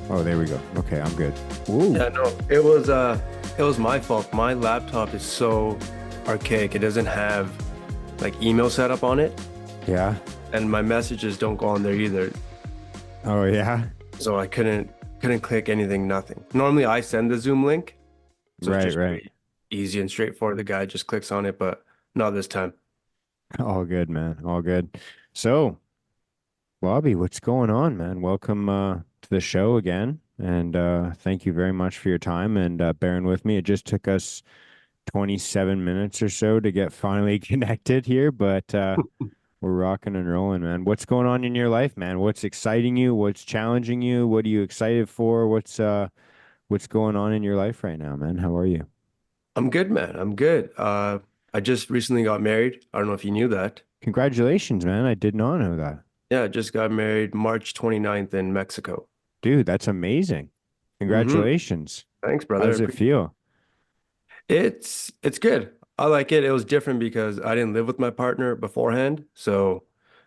Oh, there we go. Okay, I'm good. Ooh. Yeah, no, it was my fault. My laptop is so archaic. It doesn't have like email setup on it, Yeah. and my messages don't go on there either. Oh, yeah. So I couldn't click anything, nothing. Normally I send the Zoom link, so it's Right, just right. pretty easy and straightforward. The guy just clicks on it, but not this time. All good, man. All good. So, Bobby, what's going on, man? Welcome to the show again. And thank you very much for your time and bearing with me. It just took us 27 minutes or so to get finally connected here, but we're rocking and rolling, man. What's going on in your life, man? What's exciting you? What's challenging you? What are you excited for? What's going on in your life right now, man? How are you? I'm good, man. I'm good. I just recently got married. I don't know if you knew that. Congratulations, man. I did not know that. Yeah, I just got married March 29th in Mexico. Dude, that's amazing. hmm Congratulations. Thanks, How brother. does it feel? It's good. I like it. It was different because I didn't live with my partner beforehand. So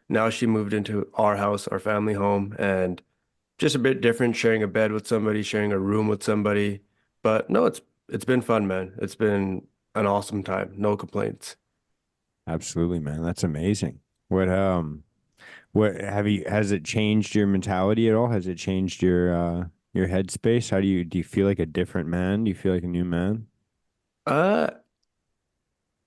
now she moved into our house, our family home, and just a bit different, sharing a bed with somebody, sharing a room with somebody. But no, it's been fun, man. It's been an awesome time. No complaints. Absolutely, man. That's amazing. What have you has it changed your mentality at all? Has it changed your headspace? How do you feel like a different man? Do you feel like a new man? Uh,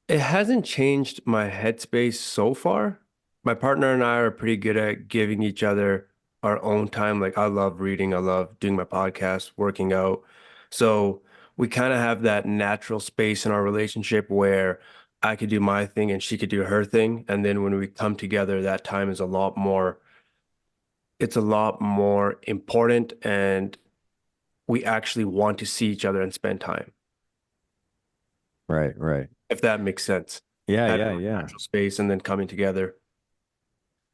it hasn't changed my headspace so far. My partner and I are pretty good at giving each other our own time. Like I love reading, I love doing my podcast, working out. So we kind of have that natural space in our relationship where I could do my thing and she could do her thing. And then when we come together, that time is it's a lot more important and we actually want to see each other and spend time, Right, right. if that makes sense. Yeah, Having yeah, a yeah. natural space and then coming together.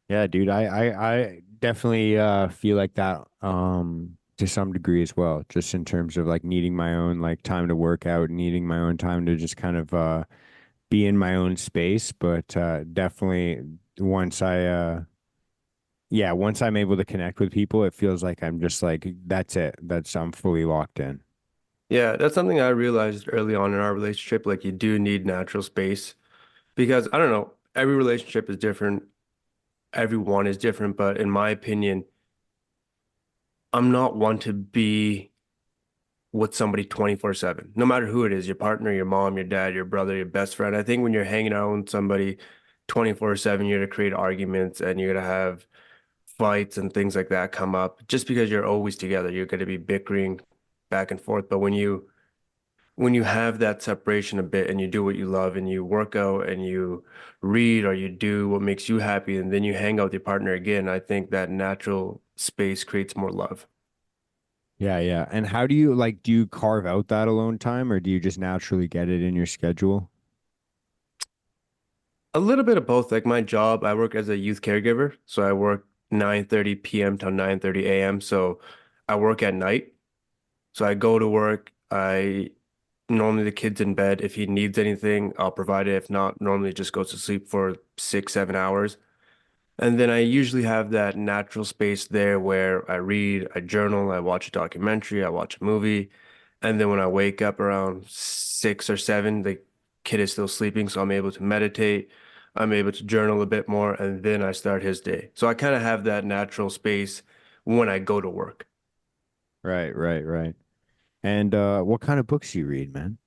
Yeah, dude, I definitely feel like that to some degree as well, just in terms of like needing my own like time to work out, needing my own time to just kind of be in my own space, but definitely once I yeah, once I'm able to connect with people, it feels like I'm just like that's it. That's I'm fully locked in. Yeah, that's something I realized early on in our relationship. Like, you do need natural space because I don't know, every relationship is different, everyone is different, but in my opinion, I'm not one to be with somebody 24/7, no matter who it is, your partner, your mom, your dad, your brother, your best friend. I think when you're hanging out with somebody 24/7, you're gonna create arguments and you're gonna have fights and things like that come up just because you're always together. You're gonna be bickering back and forth. But when you have that separation a bit and you do what you love and you work out and you read or you do what makes you happy and then you hang out with your partner again, I think that natural space creates more love. Yeah, yeah. And how do you like do you carve out that alone time or do you just naturally get it in your schedule? A little bit of both. Like my job, I work as a youth caregiver, so I work 9:30 p.m. till 9:30 a.m. So I work at night. So I go to work. I normally the kid's in bed. If he needs anything, I'll provide it. If not, normally just goes to sleep for 6, 7 hours. And then I usually have that natural space there where I read, I journal, I watch a documentary, I watch a movie. And then when I wake up around 6 or 7, the kid is still sleeping, so I'm able to meditate. I'm able to journal a bit more, and then I start his day. So I kind of have that natural space when I go to work. Right, right, right. And what kind of books do you read, man?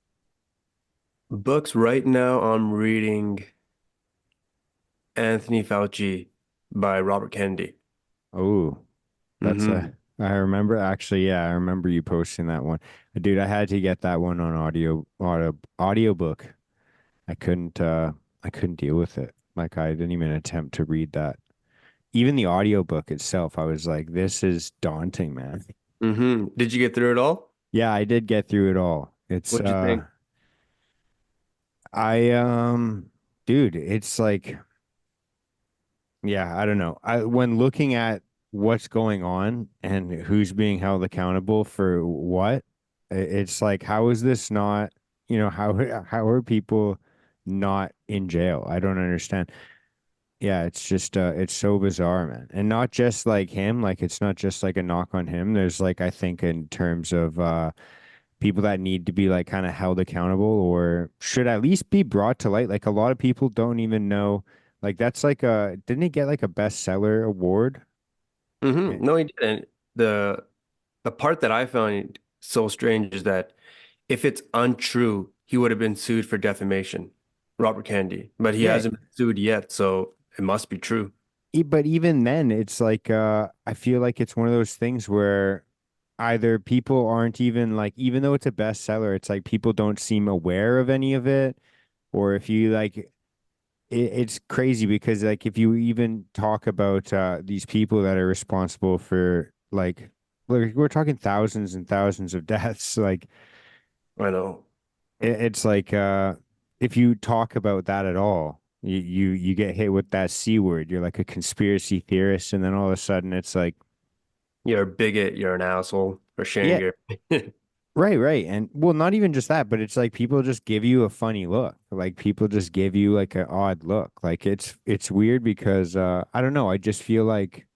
Books right now, I'm reading Anthony Fauci by Robert Kennedy. Oh, that's hmm I remember actually, yeah, I remember you posting that one. Dude, I had to get that one on audiobook. I couldn't deal with it. Like I didn't even attempt to read that. Even the audiobook itself, I was like, this is daunting, man. Did you get through it all? Yeah, I did get through it all. It's What'd you think? I dude, it's like yeah, I don't know. I when looking at what's going on and who's being held accountable for what, it's like how is this not, how how are people not in jail? I don't understand. Yeah, it's just it's so bizarre, man. And not just like him, like it's not just like a knock on him. There's like I think in terms of people that need to be like kind of held accountable or should at least be brought to light. Like a lot of people don't even know like that's like a didn't he get like a bestseller award? Eh, No, he didn't. The part that I found so strange is that if it's untrue, he would have been sued for defamation, Robert Kennedy. But he Yeah, hasn't been sued yet, so it must be true. but even then it's like I feel like it's one of those things where either people aren't even like even though it's a bestseller, it's like people don't seem aware of any of it. Or if you like it's crazy because like if you even talk about these people that are responsible for like we're talking thousands and thousands of deaths like I know. it's like if you talk about that at all you get hit with that C word, you're like a conspiracy theorist, and then all of a sudden it's like You're a bigot, you're an asshole for sharing yeah, your opinion. right, and well not even just that, but it's like people just give you a funny look, like people just give you like an odd look, like it's weird because I don't know, I just feel like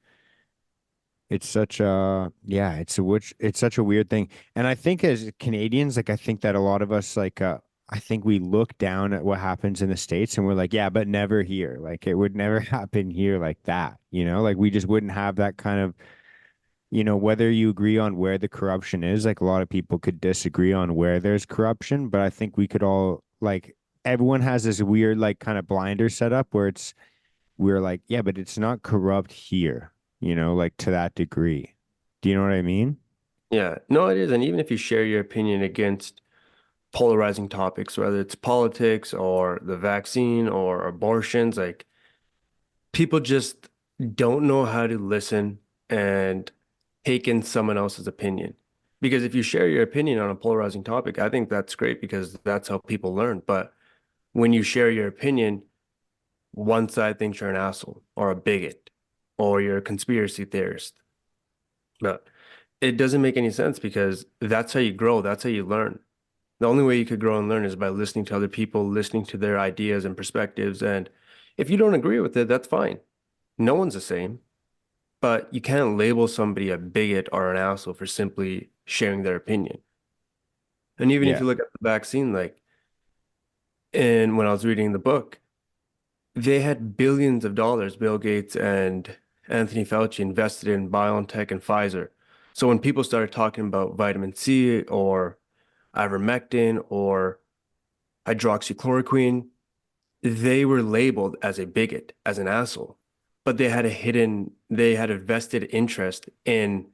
it's such a yeah, it's such a weird thing. And I think as Canadians, like I think that a lot of us like I think we look down at what happens in the States and we're like, yeah, but never here. Like it would never happen here like that, you know? Like we just wouldn't have that kind of, you know, whether you agree on where the corruption is, like a lot of people could disagree on where there's corruption, but I think we could all like everyone has this weird like kind of blinder setup where we're like, yeah, but it's not corrupt here, you know, like to that degree. Do you know what I mean? Yeah, no, it is. And even if you share your opinion against polarizing topics, whether it's politics or the vaccine or abortions, like people just don't know how to listen and take in someone else's opinion. Because if you share your opinion on a polarizing topic, I think that's great because that's how people learn. But when you share your opinion, one side thinks you're an asshole or a bigot or you're a conspiracy theorist. But it doesn't make any sense because that's how you grow, that's how you learn. The only way you could grow and learn is by listening to other people, listening to their ideas and perspectives. And if you don't agree with it, that's fine. No one's the same. But you can't label somebody a bigot or an asshole for simply sharing their opinion. And even if Yeah. you look at the vaccine, like, and when I was reading the book, they had billions of dollars, Bill Gates and Anthony Fauci invested in BioNTech and Pfizer. So when people started talking about vitamin C or ivermectin or hydroxychloroquine, they were labeled as a bigot, as an asshole. But they had a vested interest in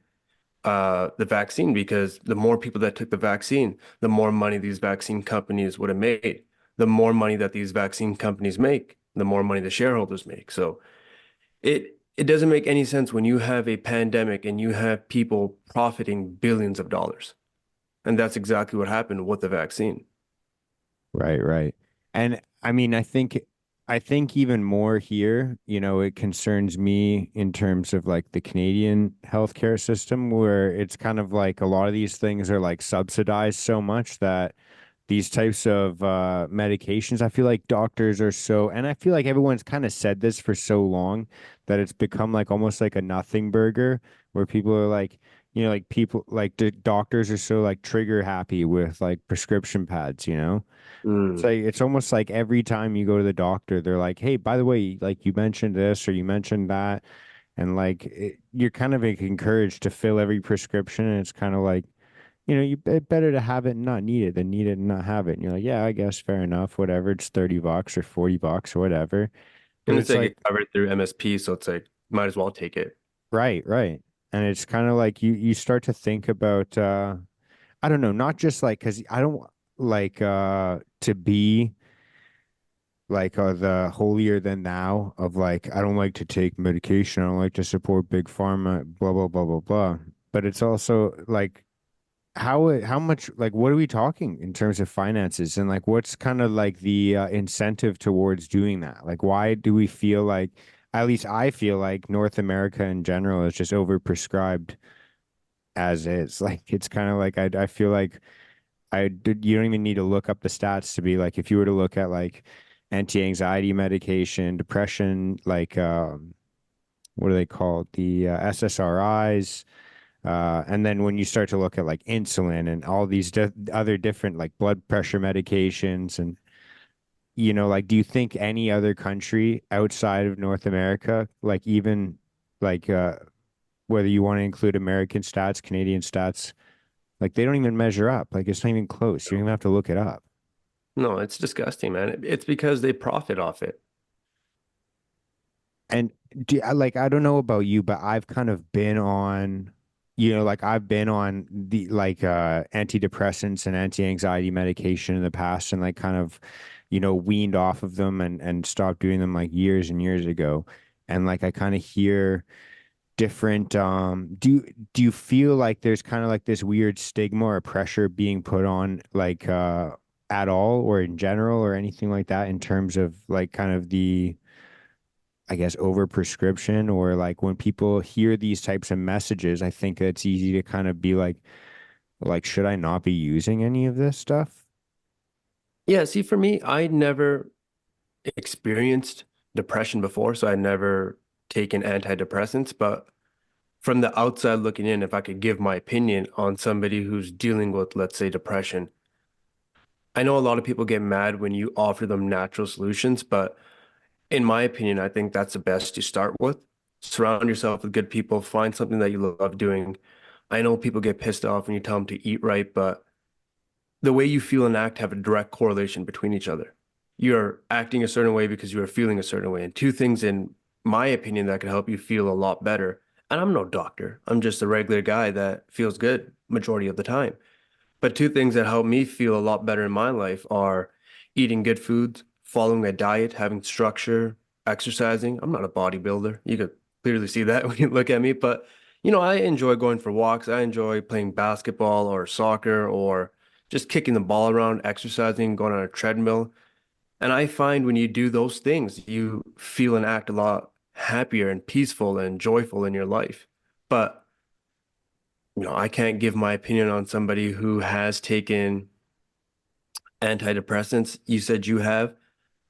the vaccine because the more people that took the vaccine, the more money these vaccine companies would have made. The more money that these vaccine companies make, the more money the shareholders make. So it doesn't make any sense when you have a pandemic and you have people profiting billions of dollars. And that's exactly what happened with the vaccine. Right, right. And I mean, I think even more here, you know, it concerns me in terms of like the Canadian healthcare system where it's kind of like a lot of these things are like subsidized so much that these types of medications, I feel like doctors are so, and I feel like everyone's kind of said this for so long that it's become like almost like a nothing burger where people are like, you know, like people like the doctors are so like trigger happy with like prescription pads, you know? It's Mm. like it's almost like every time you go to the doctor, they're like, "Hey, by the way, like you mentioned this or you mentioned that," and like you're kind of like, encouraged to fill every prescription, and it's kind of like, you know, better to have it and not need it than need it and not have it. And you're like, "Yeah, I guess fair enough, whatever. It's $30 or $40 or whatever." But And it's it's like like, it's covered through MSP, so it's like might as well take it. right, right, and it's kind of like you start to think about, I don't know, not just like because I don't like to be like the holier than thou of like I don't like to take medication, I don't like to support big pharma, blah blah blah blah blah. But it's also like how much like what are we talking in terms of finances and like what's kind of like the incentive towards doing that? Like why do we feel like at least I feel like North America in general is just overprescribed as is. Like it's kind of like I feel like you don't even need to look up the stats to be like if you were to look at like anti-anxiety medication, depression, like what do they call it? The SSRIs. And then when you start to look at like insulin and all these other different like blood pressure medications and like do you think any other country outside of North America, like even like whether you want to include American stats, Canadian stats, like they don't even measure up. Like it's not even close. You don't even have to look it up. No, it's disgusting, man. It's because they profit off it. And like I don't know about you, but I've kind of been on, like I've been on the like antidepressants and anti-anxiety medication in the past and like kind of, weaned off of them and stopped doing them like years and years ago. And like I kind of hear different do you feel like there's kind of like this weird stigma or pressure being put on like at all or in general or anything like that in terms of like kind of the I guess overprescription or like when people hear these types of messages, I think it's easy to kind of be like should I not be using any of this stuff? Yeah, see, for me, I never experienced depression before, so I never taken antidepressants. But from the outside looking in, if I could give my opinion on somebody who's dealing with, let's say, depression, I know a lot of people get mad when you offer them natural solutions, but in my opinion, I think that's the best to start with. Surround yourself with good people, find something that you love doing. I know people get pissed off when you tell them to eat right, but the way you feel and act have a direct correlation between each other. You're acting a certain way because you are feeling a certain way. And two things, in my opinion, that could help you feel a lot better. And I'm no doctor. I'm just a regular guy that feels good majority of the time. But two things that help me feel a lot better in my life are eating good foods, following a diet, having structure, exercising. I'm not a bodybuilder. You could clearly see that when you look at me, but I enjoy going for walks. I enjoy playing basketball or soccer or just kicking the ball around, exercising, going on a treadmill. And I find when you do those things, you feel and act a lot happier and peaceful and joyful in your life. But I can't give my opinion on somebody who has taken antidepressants. You said you have.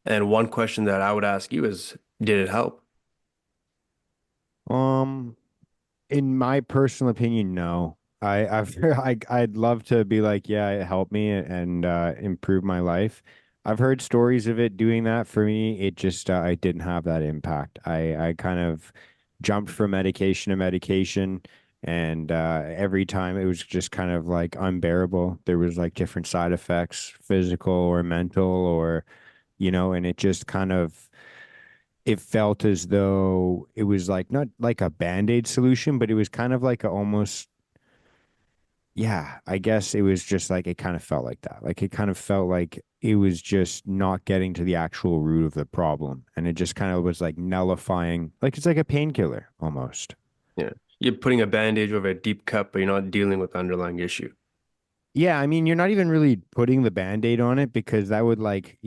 And one question that I would ask you is, did it help? Um, in my personal opinion, no. I'd love to be like, yeah, it helped me and improve my life. I've heard stories of it doing that for me. It just I didn't have that impact. I kind of jumped from medication to medication, and every time it was just kind of like unbearable. There was like different side effects, physical or mental, or and it just kind of it felt as though it was like not like a band-aid solution, but it was kind of like a almost, yeah, I guess it was just like it kind of felt like that. Like it kind of felt like it was just not getting to the actual root of the problem. And it just kind of was like nullifying, like it's like a painkiller almost. Yeah. You're putting a bandage over a deep cut, but you're not dealing with the underlying issue. Yeah, I mean, you're not even really putting the band-aid on it because that would like,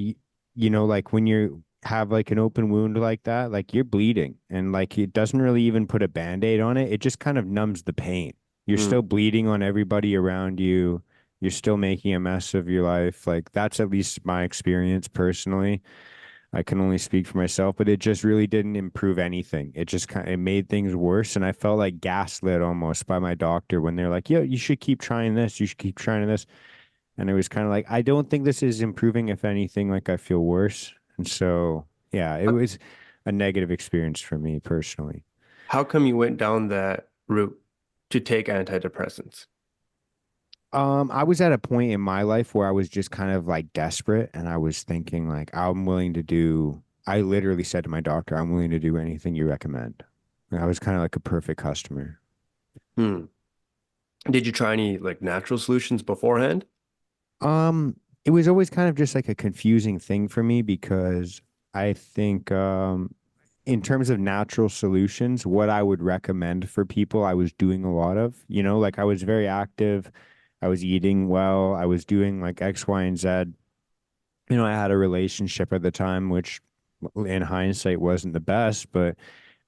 like when you have like an open wound like that, like you're bleeding and like it doesn't really even put a band-aid on it. It just kind of numbs the pain. You're Mm. still bleeding on everybody around you. You're still making a mess of your life. Like that's at least my experience personally. I can only speak for myself, but it just really didn't improve anything. It just kind of it made things worse. And I felt like gaslit almost by my doctor when they're like, yo, you should keep trying this. You should keep trying this. And it was kind of like, I don't think this is improving. If anything, like I feel worse. And so, yeah, it was a negative experience for me personally. How come you went down that route to take antidepressants? I was at a point in my life where I was just kind of like desperate and I was thinking like I literally said to my doctor, I'm willing to do anything you recommend. And I was kind of like a perfect customer. Hmm. Did you try any like natural solutions beforehand? Um, it was always kind of just like a confusing thing for me because I think in terms of natural solutions, what I would recommend for people, I was doing a lot of, like I was very active, I was eating well, I was doing like X, Y, and Z. I had a relationship at the time, which in hindsight wasn't the best, but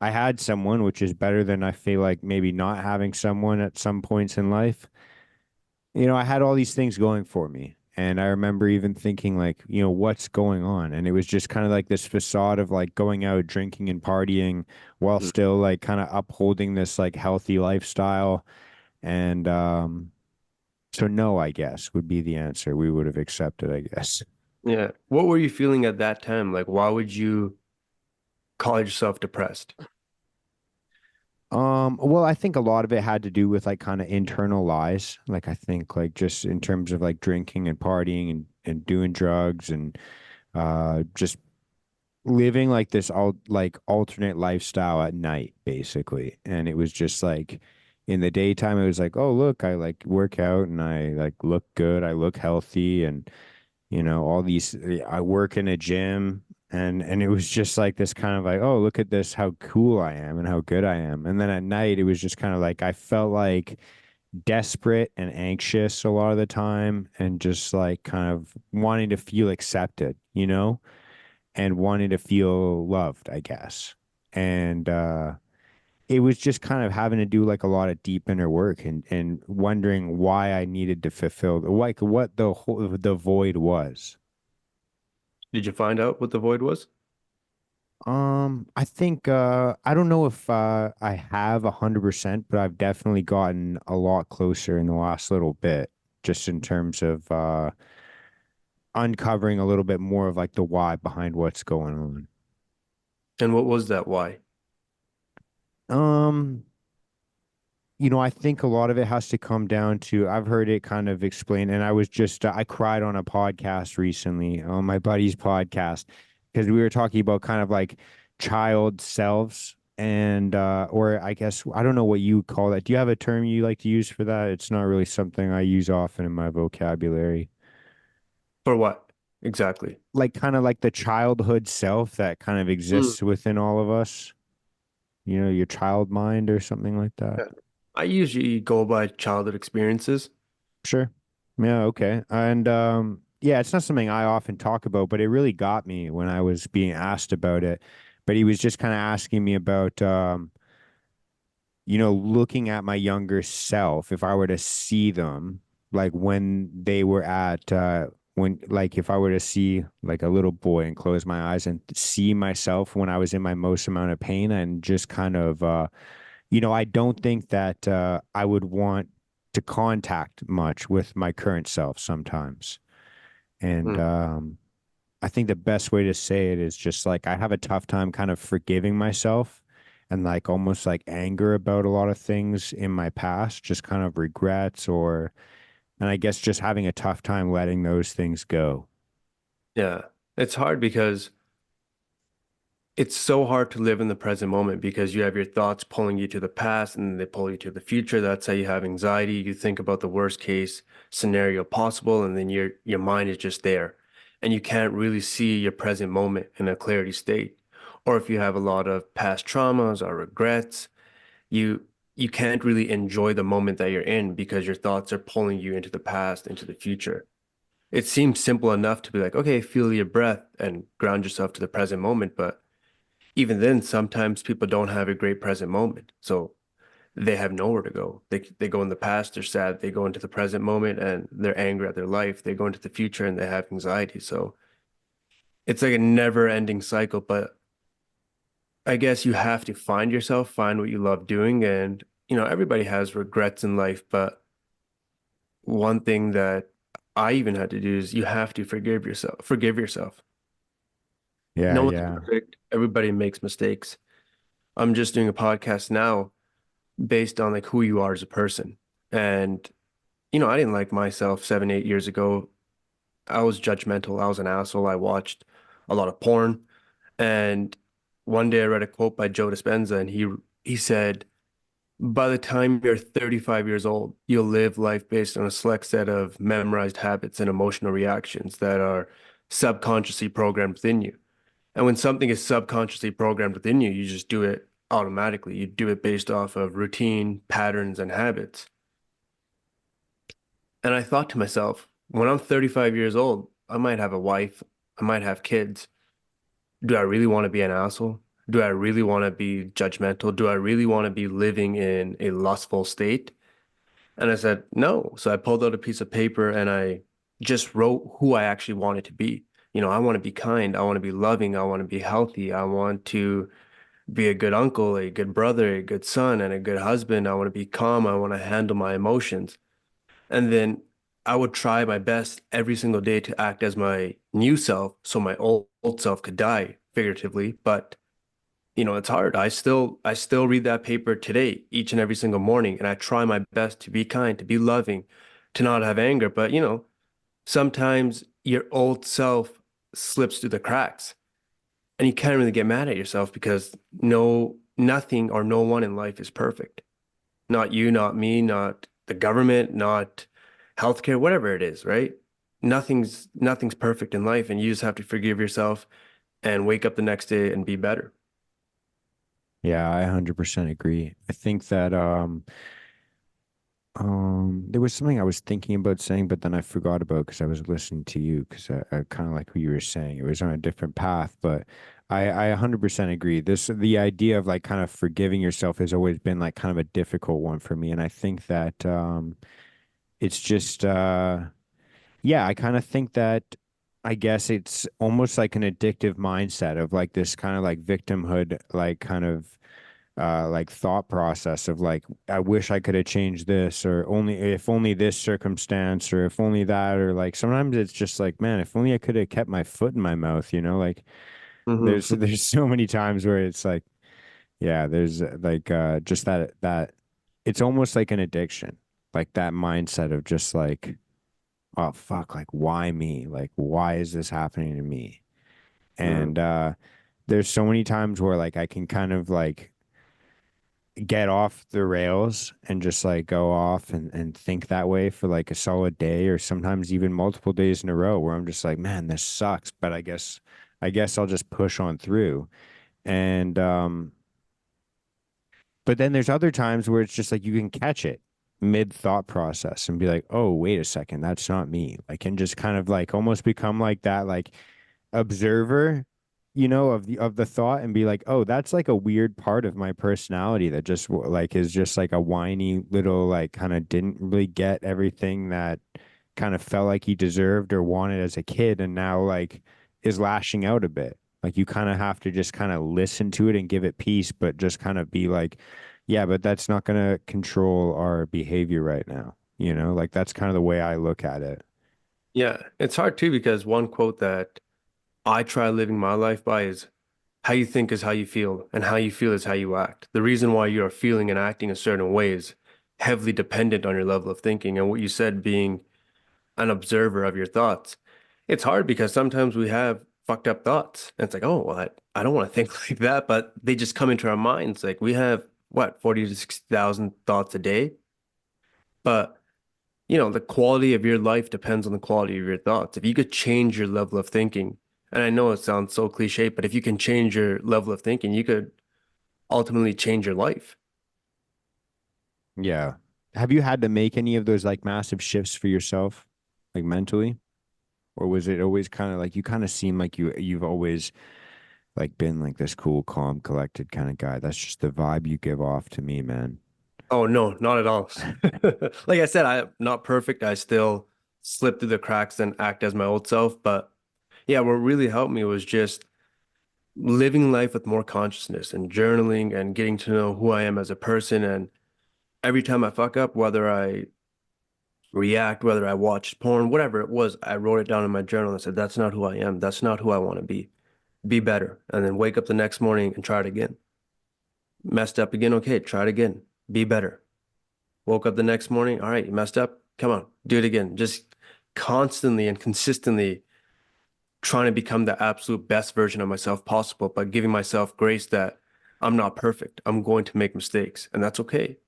I had someone, which is better than I feel like maybe not having someone at some points in life. I had all these things going for me. And I remember even thinking like, what's going on? And it was just kind of like this facade of like going out drinking and partying while Mm. still like kind of upholding this like healthy lifestyle. And so no, I guess would be the answer. We would have accepted, I guess. Yeah. What were you feeling at that time? Like, why would you call yourself depressed? Well, I think a lot of it had to do with like kind of internal lies. Like I think like just in terms of like drinking and partying and doing drugs and just living like this alternate lifestyle at night, basically. And it was just like in the daytime, it was like, oh look, I like work out and I like look good, I look healthy, and all these I work in a gym, and it was just like this kind of like, oh, look at this, how cool I am and how good I am. And then at night it was just kind of like I felt like desperate and anxious a lot of the time, and just like kind of wanting to feel accepted, and wanting to feel loved, I guess. And it was just kind of having to do like a lot of deep inner work, and wondering why I needed to fulfill like what the void was. Did you find out what the void was? I think I don't know if I have 100%, but I've definitely gotten a lot closer in the last little bit, just in terms of uncovering a little bit more of like the why behind what's going on. And what was that why? Um, I think a lot of it has to come down to, I've heard it kind of explained, and I cried on a podcast recently, on my buddy's podcast, because we were talking about kind of like child selves, and or I guess I don't know what you call that. Do you have a term you like to use for that? It's not really something I use often in my vocabulary. For what? Exactly. Like kind of like the childhood self that kind of Mm. exists within all of us, your child mind or something like that. Yeah. I usually go by childhood experiences. Sure. Yeah, okay. And yeah, it's not something I often talk about, but it really got me when I was being asked about it. But he was just kind of asking me about looking at my younger self, if I were to see them, like when they were at when like if I were to see like a little boy and close my eyes and see myself when I was in my most amount of pain, and just kind of I don't think that I would want to contact much with my current self sometimes. And Mm. I think the best way to say it is just like I have a tough time kind of forgiving myself, and like almost like anger about a lot of things in my past, just kind of regrets, and I guess just having a tough time letting those things go. Yeah. It's hard because it's so hard to live in the present moment because you have your thoughts pulling you to the past and then they pull you to the future. That's how you have anxiety. You think about the worst case scenario possible, and then your mind is just there. And you can't really see your present moment in a clarity state. Or if you have a lot of past traumas or regrets, you you can't really enjoy the moment that you're in because your thoughts are pulling you into the past, into the future. It seems simple enough to be like, okay, feel your breath and ground yourself to the present moment, but even then, sometimes people don't have a great present moment. So they have nowhere to go. They go in the past, they're sad, they go into the present moment and they're angry at their life. They go into the future and they have anxiety. So it's like a never-ending cycle, but I guess you have to find yourself, find what you love doing, and everybody has regrets in life, but one thing that I even had to do is you have to forgive yourself. Forgive yourself. Yeah, No one's yeah. perfect. Everybody makes mistakes. I'm just doing a podcast now based on like who you are as a person. And, I didn't like myself 7, 8 years ago. I was judgmental. I was an asshole. I watched a lot of porn. And one day I read a quote by Joe Dispenza, and he said, by the time you're 35 years old, you'll live life based on a select set of memorized habits and emotional reactions that are subconsciously programmed within you. And when something is subconsciously programmed within you, you just do it automatically. You do it based off of routine, patterns, and habits. And I thought to myself, when I'm 35 years old, I might have a wife, I might have kids. Do I really want to be an asshole? Do I really want to be judgmental? Do I really want to be living in a lustful state? And I said, no. So I pulled out a piece of paper and I just wrote who I actually wanted to be. I want to be kind, I want to be loving, I want to be healthy, I want to be a good uncle, a good brother, a good son, and a good husband. I want to be calm, I want to handle my emotions. And then I would try my best every single day to act as my new self so my old self could die figuratively. But it's hard. I still read that paper today, each and every single morning, and I try my best to be kind, to be loving, to not have anger. But sometimes your old self slips through the cracks, and you can't really get mad at yourself because nothing or no one in life is perfect. Not you, not me, not the government, not healthcare, whatever it is, right? Nothing's perfect in life, and you just have to forgive yourself and wake up the next day and be better. Yeah, I 100% agree. I think that there was something I was thinking about saying, but then I forgot about because I was listening to you because I kind of like what you were saying. It was on a different path, but I 100% agree. The idea of like kind of forgiving yourself has always been like kind of a difficult one for me. And I think that it's just yeah, I kind of think that I guess it's almost like an addictive mindset of like this kind of like victimhood, like thought process of like I wish I could have changed this or only if only this circumstance or if only that or like sometimes it's just like man if only I could have kept my foot in my mouth, like there's Hmm. there's so many times where it's like yeah there's like just that it's almost like an addiction, like that mindset of just like oh fuck, like why me, like why is this happening to me? Hmm. And there's so many times where like I can kind of like get off the rails and just like go off and think that way for like a solid day or sometimes even multiple days in a row where I'm just like, man, this sucks, but I guess I'll just push on through. And but then there's other times where it's just like you can catch it mid thought process and be like, oh, wait a second, that's not me. Like and just kind of like almost become like that like observer, of the thought and be like, oh, that's like a weird part of my personality that just like is just like a whiny little like kind of didn't really get everything that kind of felt like he deserved or wanted as a kid and now like is lashing out a bit. Like you kind of have to just kind of listen to it and give it peace, but just kind of be like, yeah, but that's not going to control our behavior right now. Like that's kind of the way I look at it. Yeah, it's hard too because one quote that I try living my life by is how you think is how you feel, and how you feel is how you act. The reason why you are feeling and acting a certain way is heavily dependent on your level of thinking and what you said being an observer of your thoughts. It's hard because sometimes we have fucked up thoughts. And it's like, oh, well, I don't want to think like that, but they just come into our minds. Like we have what, 40 to 60,000 thoughts a day. But the quality of your life depends on the quality of your thoughts. If you could change your level of thinking, and I know it sounds so cliche, but if you can change your level of thinking, you could ultimately change your life. Yeah. Have you had to make any of those like massive shifts for yourself, like mentally? Or was it always kind of like you kind of seem like you've always like been like this cool, calm, collected kind of guy? That's just the vibe you give off to me, man. Oh, no, not at all. Like I said, I'm not perfect. I still slip through the cracks and act as my old self. But yeah, what really helped me was just living life with more consciousness and journaling and getting to know who I am as a person. And every time I fuck up, whether I react, whether I watched porn, whatever it was, I wrote it down in my journal and said, that's not who I am. That's not who I want to be. Be better. And then wake up the next morning and try it again. Messed up again. Okay, try it again. Be better. Woke up the next morning. All right, you messed up. Come on, do it again. Just constantly and consistently trying to become the absolute best version of myself possible, but giving myself grace that I'm not perfect. I'm going to make mistakes, and that's okay.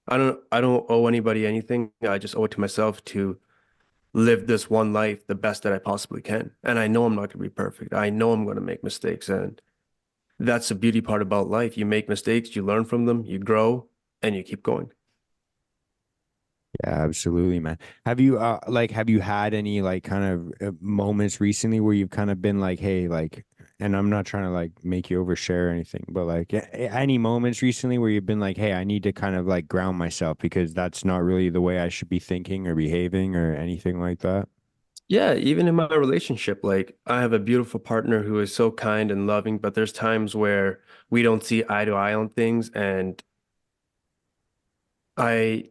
I don't owe anybody anything. I just owe it to myself to live this one life the best that I possibly can. And I know I'm not going to be perfect. I know I'm going to make mistakes, and that's the beauty part about life. You make mistakes, you learn from them, you grow, and you keep going. Yeah, absolutely, man. Have you had any like kind of moments recently where you've kind of been like, hey, like, and I'm not trying to like make you overshare or anything, but like any moments recently where you've been like, hey, I need to kind of like ground myself because that's not really the way I should be thinking or behaving or anything like that? Yeah, even in my relationship, like I have a beautiful partner who is so kind and loving, but there's times where we don't see eye to eye on things. And I,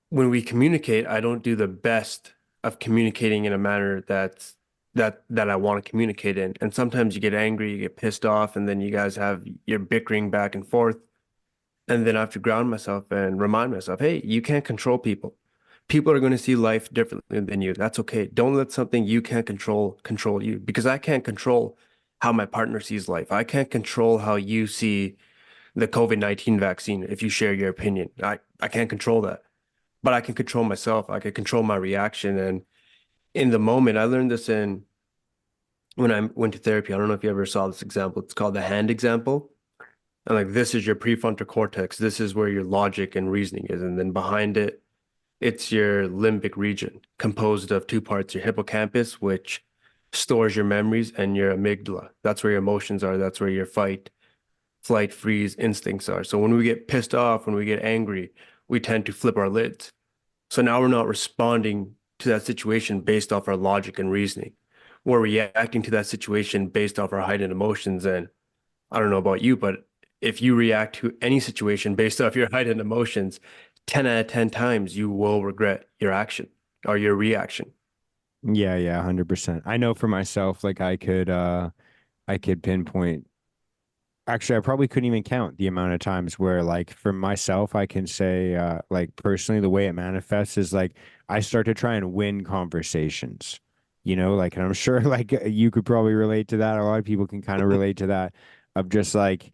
when we communicate, I don't do the best of communicating in a manner that I want to communicate in. And sometimes you get angry, you get pissed off, and then you guys have your bickering back and forth. And then I have to ground myself and remind myself, hey, you can't control people. People are going to see life differently than you. That's okay. Don't let something you can't control you because I can't control how my partner sees life. I can't control how you see the COVID-19 vaccine if you share your opinion. I can't control that, but I can control myself. I can control my reaction. And in the moment, I learned this in when I went to therapy. I don't know if you ever saw this example. It's called the hand example. And like this is your prefrontal cortex. This is where your logic and reasoning is. And then behind it, it's your limbic region, composed of two parts, your hippocampus, which stores your memories, and your amygdala. That's where your emotions are. That's where your fight, flight, freeze instincts are. So when we get pissed off, when we get angry, we tend to flip our lids. So now we're not responding to that situation based off our logic and reasoning. We're reacting to that situation based off our heightened emotions. And I don't know about you, but if you react to any situation based off your heightened emotions, 10 out of 10 times you will regret your action or your reaction. Yeah, yeah, 100%. I know for myself, like I could pinpoint. Actually, I probably couldn't even count the amount of times where, like, for myself, I can say, like, personally, the way it manifests is like I start to try and win conversations, like, and I'm sure, like, you could probably relate to that. A lot of people can kind of relate to that of just like,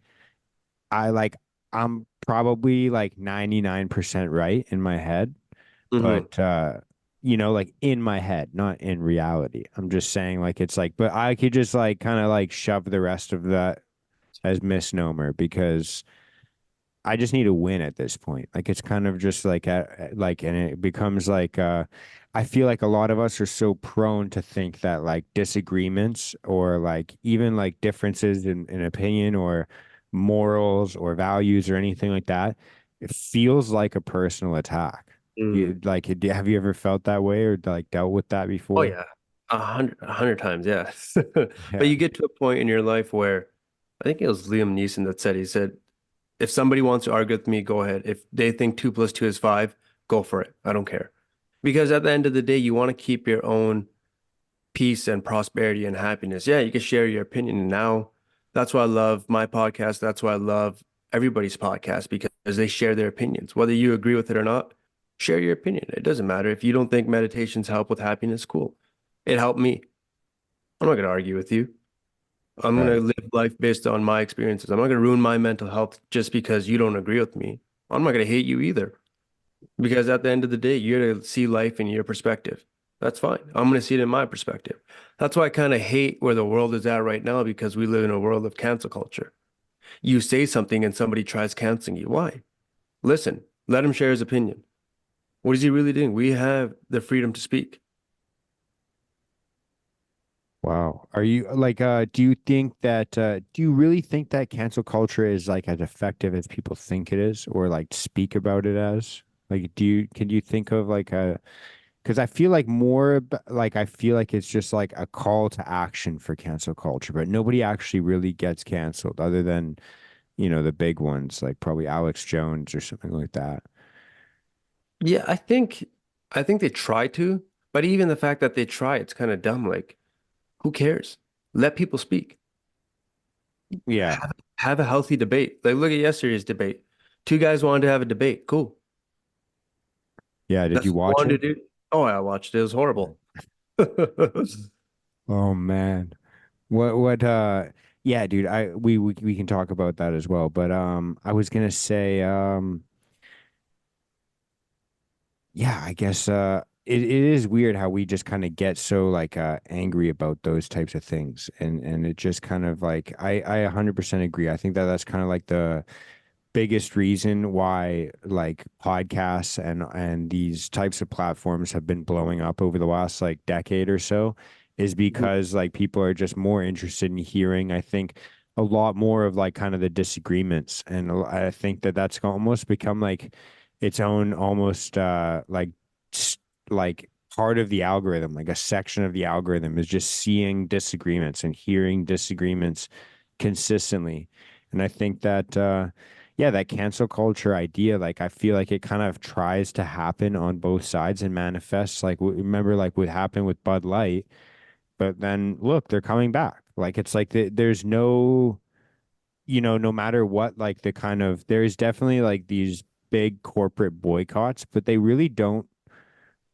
I like, I'm probably like 99% right in my head, Hmm. but, like in my head, not in reality. I'm just saying, like, it's like, but I could just like kind of like shove the rest of that as misnomer because I just need to win at this point. Like it's kind of just like and it becomes like I feel like a lot of us are so prone to think that like disagreements or like even like differences in opinion or morals or values or anything like that, it feels like a personal attack. Mm. Have you ever felt that way or like dealt with that Oh before? yeah, a hundred times, yeah. But Yeah. you get to a point in your life where I think it was Liam Neeson that said, he said, if somebody wants to argue with me, go ahead. If they think two plus two is five, go for it. I don't care. Because at the end of the day, you want to keep your own peace and prosperity and happiness. Yeah, you can share your opinion. And now that's why I love my podcast. That's why I love everybody's podcast because they share their opinions. Whether you agree with it or not, share your opinion. It doesn't matter. If you don't think meditations help with happiness, cool. It helped me. I'm not going to argue with you. I'm going to Right. live life based on my experiences. I'm not going to ruin my mental health just because you don't agree with me. I'm not going to hate you either. Because at the end of the day, you're to see life in your perspective. That's fine. I'm going to see it in my perspective. That's why I kind of hate where the world is at right now because we live in a world of cancel culture. You say something and somebody tries canceling you. Why? Listen, let him share his opinion. What is he really doing? We have the freedom to speak. Wow. Are you like do you think that do you really think that cancel culture is like as effective as people think it is or like speak about it as? Like can you think of like a because I feel like like I feel like it's just like a call to action for cancel culture, but nobody actually really gets canceled other than, the big ones like probably Alex Jones or something like that. Yeah, I think they try to, but even the fact that they try, it's kind of dumb. Like, who cares? Let people speak. Yeah. Have a healthy debate. Like, look at yesterday's debate. Two guys wanted to have a debate. Cool. Yeah, did That's you what they watch wanted it? to do. Oh, I watched it. It was horrible. Oh man. What yeah, dude, we can talk about that as well. But I was gonna say yeah, I guess it is weird how we just kind of get so like angry about those types of things and it just kind of like I 100% agree. I think that that's kind of like the biggest reason why like podcasts and these types of platforms have been blowing up over the last like decade or so is because like people are just more interested in hearing, I think, a lot more of like kind of the disagreements. And I think that that's almost become like its own almost like part of the algorithm, like a section of the algorithm is just seeing disagreements and hearing disagreements consistently. And I think that yeah, that cancel culture idea, like I feel like it kind of tries to happen on both sides and manifests like remember like what happened with Bud Light, but then look, they're coming back. Like it's like there's no, no matter what, like the kind of there's definitely like these big corporate boycotts, but they really don't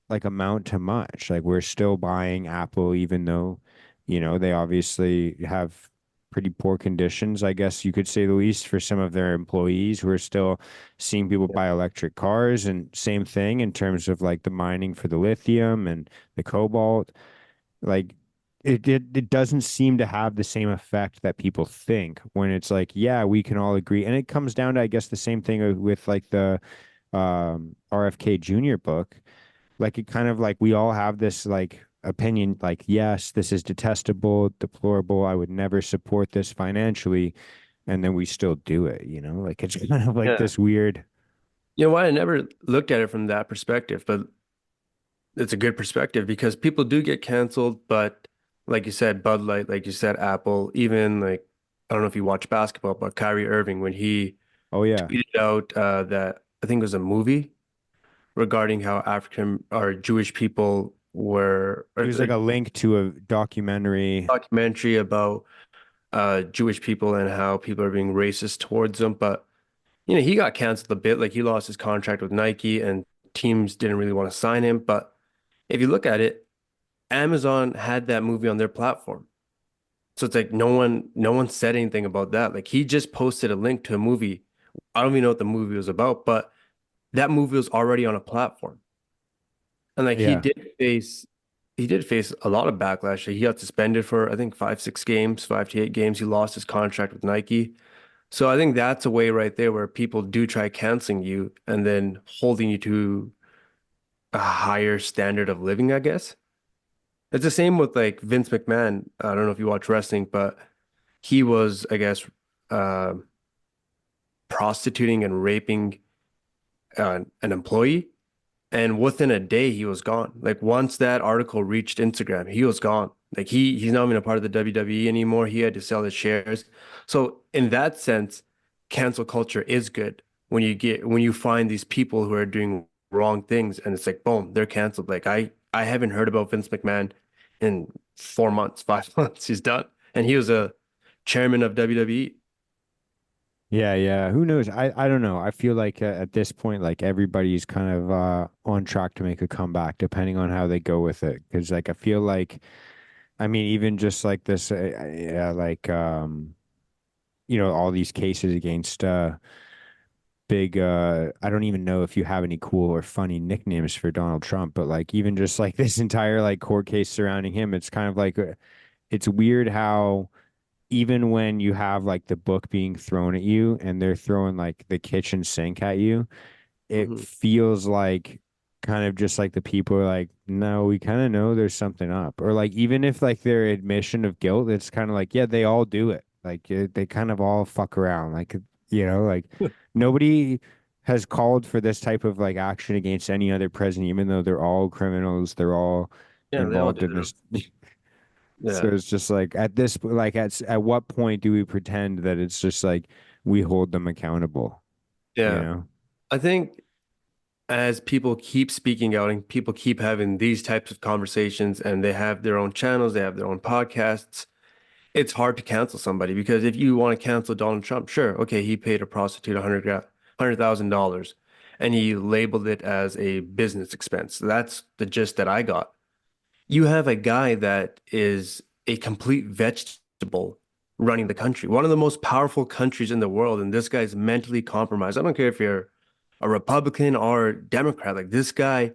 like amount to much. Like we're still buying Apple, even though, they obviously have pretty poor conditions, I guess you could say the least, for some of their employees who are still seeing people Yeah. buy electric cars. And same thing in terms of like the mining for the lithium and the cobalt. Like it doesn't seem to have the same effect that people think when it's like, yeah, we can all agree. And it comes down to, I guess, the same thing with like the RFK Jr. book. Like it kind of like we all have this like opinion, like, yes, this is detestable, deplorable. I would never support this financially. And then we still do it, like it's kind of like Yeah. this weird. You know what? I never looked at it from that perspective, but it's a good perspective because people do get canceled, but like you said, Bud Light, like you said, Apple, even like I don't know if you watch basketball, but Kyrie Irving when he Oh yeah. tweeted out that I think it was a movie regarding how African or Jewish people were or It was like a a link to a documentary. documentary about Jewish people and how people are being racist towards them. But he got canceled a bit. Like he lost his contract with Nike and teams didn't really want to sign him. But if you look at it, Amazon had that movie on their platform. So it's like no one said anything about that. Like he just posted a link to a movie. I don't even know what the movie was about, but that movie was already on a platform. And like he Yeah. did face he did face a lot of backlash. He got suspended for I think 5-6 games, 5 to 8 games. He lost his contract with Nike. So I think that's a way right there where people do try canceling you and then holding you to a higher standard of living, I guess. It's the same with like Vince McMahon. I don't know if you watch wrestling, but he was, I guess, uh, prostituting and raping an employee. And within a day, he was gone. Like once that article reached Instagram, he was gone. Like he's not even a part of the WWE anymore. He had to sell his shares. So in that sense, cancel culture is good when you find these people who are doing wrong things and it's like boom, they're canceled. Like I haven't heard about Vince McMahon in 4 months, 5 months. He's done. And he was a chairman of WWE. Yeah, yeah. Who knows? I don't know. I feel like at this point, like everybody's kind of on track to make a comeback, depending on how they go with it. Because like I feel like, I mean, even just like this, like all these cases against big. I don't even know if you have any cool or funny nicknames for Donald Trump, but like even just like this entire like court case surrounding him, it's kind of like it's weird how even when you have like the book being thrown at you and they're throwing like the kitchen sink at you, it Hmm. feels like kind of just like the people are like, no, we kind of know there's something up. Or like even if like their admission of guilt, it's kind of like, yeah, they all do it. Like they kind of all fuck around. Like, like nobody has called for this type of like action against any other president, even though they're all criminals, they're all Yeah, they all involved did in it. this. So Yeah. it's just like at this, like at what point do we pretend that it's just like we hold them accountable, you Yeah. know? I think as people keep speaking out and people keep having these types of conversations and they have their own channels, they have their own podcasts, it's hard to cancel somebody because if you want to cancel Donald Trump, sure, okay, he paid a prostitute $100,000 and he labeled it as a business expense. That's the gist that I got. You have a guy that is a complete vegetable running the country, one of the most powerful countries in the world, and this guy's mentally compromised. I don't care if you're a Republican or Democrat, like this guy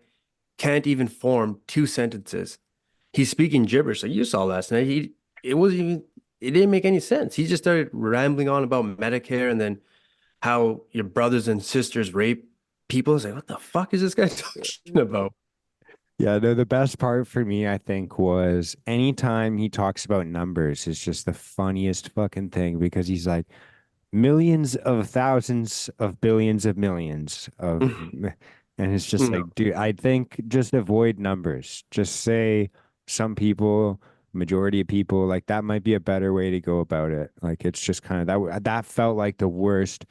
can't even form two sentences. He's speaking gibberish. Like you saw last night. It wasn't even it didn't make any sense. He just started rambling on about Medicare and then how your brothers and sisters rape people. I was like, what the fuck is this guy talking about? Yeah, no, the best part for me, I think, was anytime he talks about numbers is just the funniest fucking thing because he's like millions of thousands of billions of millions of And it's just No. like, dude, I think just avoid numbers. Just say some people, majority of people, like that might be a better way to go about it. Like it's just kind of that felt like the worst.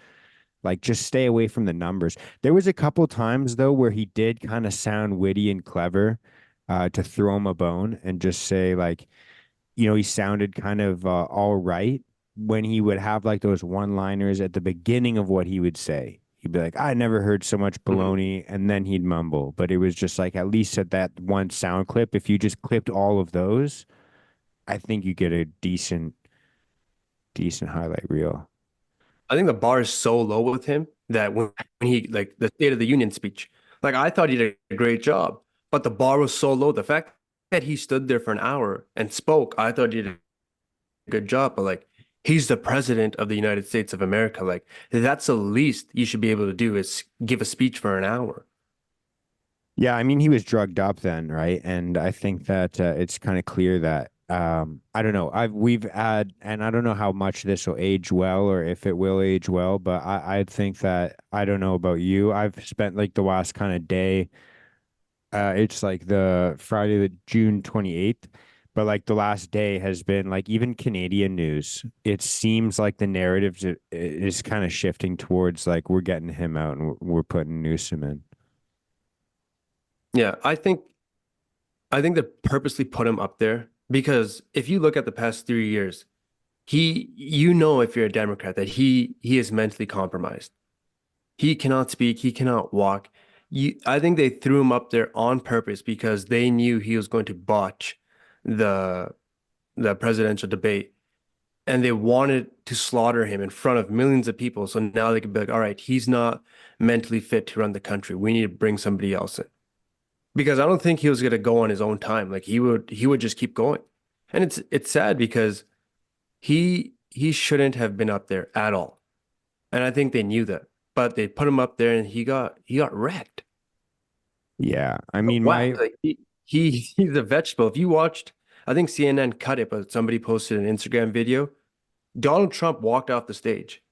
Like just stay away from the numbers. There was a couple times though where he did kind of sound witty and clever, to throw him a bone and just say like, he sounded kind of all right when he would have like those one-liners at the beginning of what he would say. He'd be like, I never heard so much Mhm. baloney, and then he'd mumble. But it was just like, at least at that one sound clip, if you just clipped all of those, I think you get a decent highlight reel. I think the bar is so low with him that when he like the State of the Union speech, like I thought he did a great job, but the bar was so low. The fact that he stood there for an hour and spoke, I thought he did a good job. But like he's the president of the United States of America. Like that's the least you should be able to do is give a speech for an hour. Yeah, I mean, he was drugged up then, right? And I think that it's kind of clear that I don't know. We've had, and I don't know how much this will age well or if it will age well, but I think that I don't know about you. I've spent like the last kind of day. It's like the Friday, the June 28th, but like the last day has been like even Canadian news. It seems like the narrative is kind of shifting towards like we're getting him out and we're putting Newsom in. Yeah, I think they purposely put him up there because if you look at the past 3 years, you know if you're a Democrat that he is mentally compromised. He cannot speak, he cannot walk. I think they threw him up there on purpose because they knew he was going to botch the the presidential debate and they wanted to slaughter him in front of millions of people. So now they could be like, all right, he's not mentally fit to run the country. We need to bring somebody else in. Because I don't think he was going to go on his own time. Like he would just keep going. And it's sad because he shouldn't have been up there at all. And I think they knew that. But they put him up there and he got wrecked. Yeah, I mean, Whacked. Like he's a vegetable. If you watched, I think CNN cut it, but somebody posted an Instagram video. Donald Trump walked off the stage.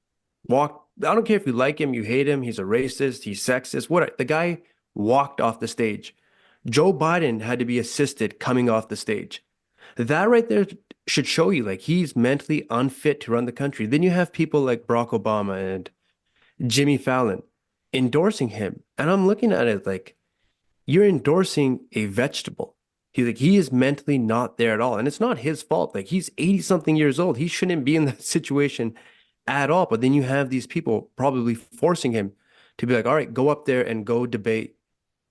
Walked. I don't care if you like him, you hate him, he's a racist, he's sexist, what the guy walked off the stage. Joe Biden had to be assisted coming off the stage. That right there should show you like he's mentally unfit to run the country. Then you have people like Barack Obama and Jimmy Fallon endorsing him. And I'm looking at it like you're endorsing a vegetable. He is mentally not there at all. And it's not his fault. Like he's 80 something years old. He shouldn't be in that situation at all. But then you have these people probably forcing him to be like, all right, go up there and go debate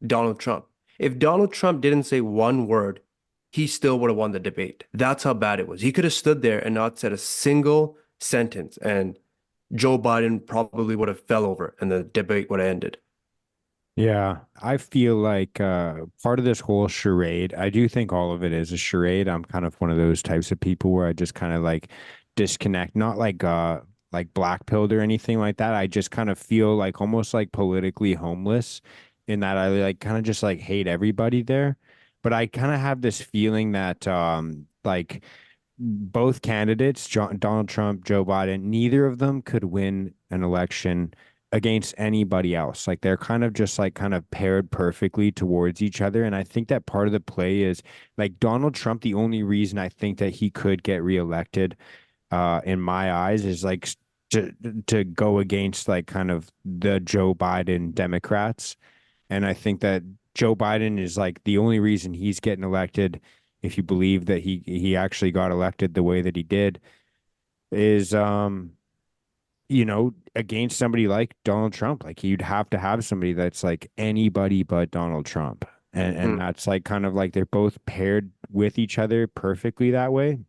Donald Trump. If Donald Trump didn't say one word, he still would have won the debate. That's how bad it was. He could have stood there and not said a single sentence, and Joe Biden probably would have fell over and the debate would have ended. yeah, I feel like part of this whole charade, I do think all of it is a charade. I'm kind of one of those types of people where I just kind of like disconnect, not like black pilled or anything like that. I just kind of feel like almost like politically homeless in that I like kind of just like hate everybody there. But I kind of have this feeling that like both candidates, Donald Trump, Joe Biden, neither of them could win an election against anybody else. Like they're kind of just like kind of paired perfectly towards each other. And I think that part of the play is like Donald Trump, the only reason I think that he could get reelected, in my eyes, is like to go against like kind of the Joe Biden Democrats. And I think that Joe Biden is like the only reason he's getting elected, if you believe that he actually got elected the way that he did, is against somebody like Donald Trump. Like you'd have to have somebody that's like anybody but Donald Trump. And Mm. that's like kind of like they're both paired with each other perfectly that way.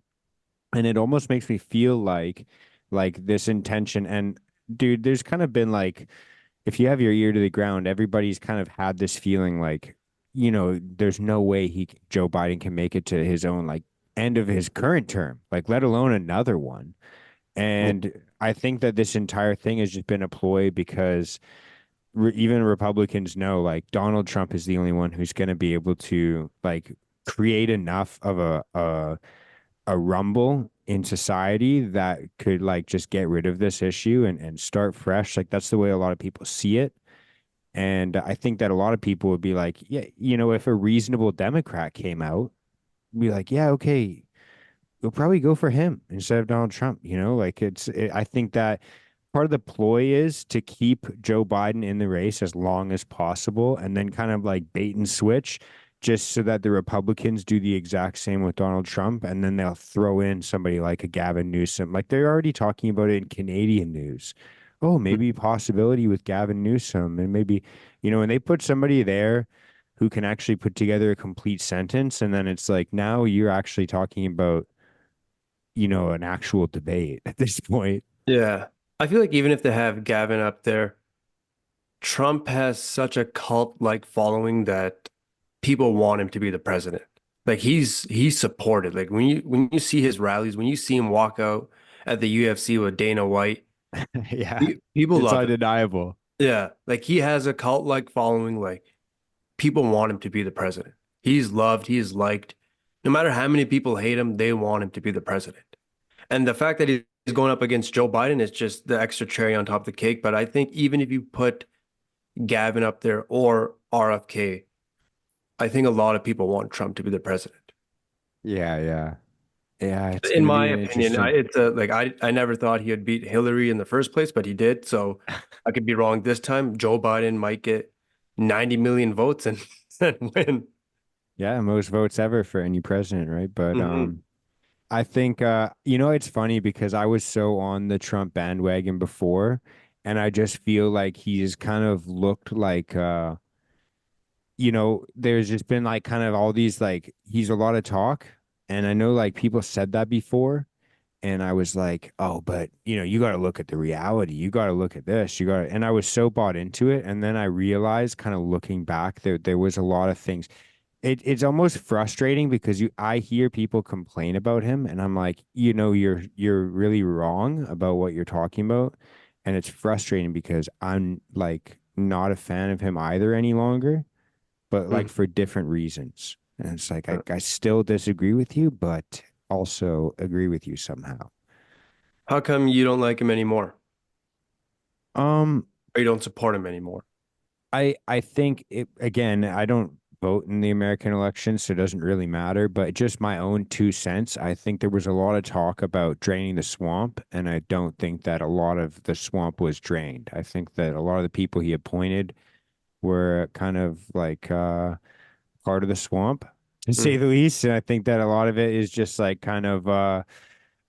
And it almost makes me feel like this intention. And dude, there's kind of been like if you have your ear to the ground, everybody's kind of had this feeling like, there's no way Joe Biden can make it to his own like end of his current term, like let alone another one. Yeah. And I think that this entire thing has just been a ploy because even Republicans know like Donald Trump is the only one who's going to be able to like create enough of a rumble in society that could like just get rid of this issue and start fresh. Like that's the way a lot of people see it. And I think that a lot of people would be like, yeah, if a reasonable Democrat came out, be like, yeah, okay, you'll probably go for him instead of Donald Trump. Like I think that part of the ploy is to keep Joe Biden in the race as long as possible and then kind of like bait and switch just so that the Republicans do the exact same with Donald Trump. And then they'll throw in somebody like a Gavin Newsom. Like they're already talking about it in Canadian news. Oh, maybe a possibility with Gavin Newsom. And maybe, when they put somebody there who can actually put together a complete sentence, and then it's like now you're actually talking about an actual debate at this point. Yeah. I feel like even if they have Gavin up there, Trump has such a cult-like following that people want him to be the president. Like he's supported. Like when you see his rallies, when you see him walk out at the UFC with Dana White, Yeah, people it's love him. undeniable. Yeah, like he has a cult-like following. Like people want him to be the president. He's loved, he is liked. No matter how many people hate him, they want him to be the president. And the fact that he's going up against Joe Biden is just the extra cherry on top of the cake. But I think even if you put Gavin up there or RFK, I think a lot of people want Trump to be the president. Yeah, yeah. Yeah, it's In going to my be an opinion, interesting. it's a like I never thought he would beat Hillary in the first place, but he did. So I could be wrong this time. Joe Biden might get 90 million votes and, and win. Yeah, most votes ever for any president, right? But Mhm. I think it's funny because I was so on the Trump bandwagon before, and I just feel like he's kind of looked like there's just been like kind of all these like he's a lot of talk, and I know like people said that before. And I was like, oh, but you got to look at the reality. You got to look at this. You got to, and I was so bought into it. And then I realized, kind of looking back, there was a lot of things. It's almost frustrating because I hear people complain about him, and I'm like, you're really wrong about what you're talking about, and it's frustrating because I'm like not a fan of him either any longer, but like Mhm. for different reasons. And it's like I still disagree with you, but also agree with you somehow. How come you don't like him anymore? Um, Or you don't support him anymore? I think it again, I don't vote in the American election, so it doesn't really matter, but just my own 2 cents, I think there was a lot of talk about draining the swamp, and I don't think that a lot of the swamp was drained. I think that a lot of the people he appointed were kind of like part of the swamp, to say Mhm. the least. And I think that a lot of it is just like kind of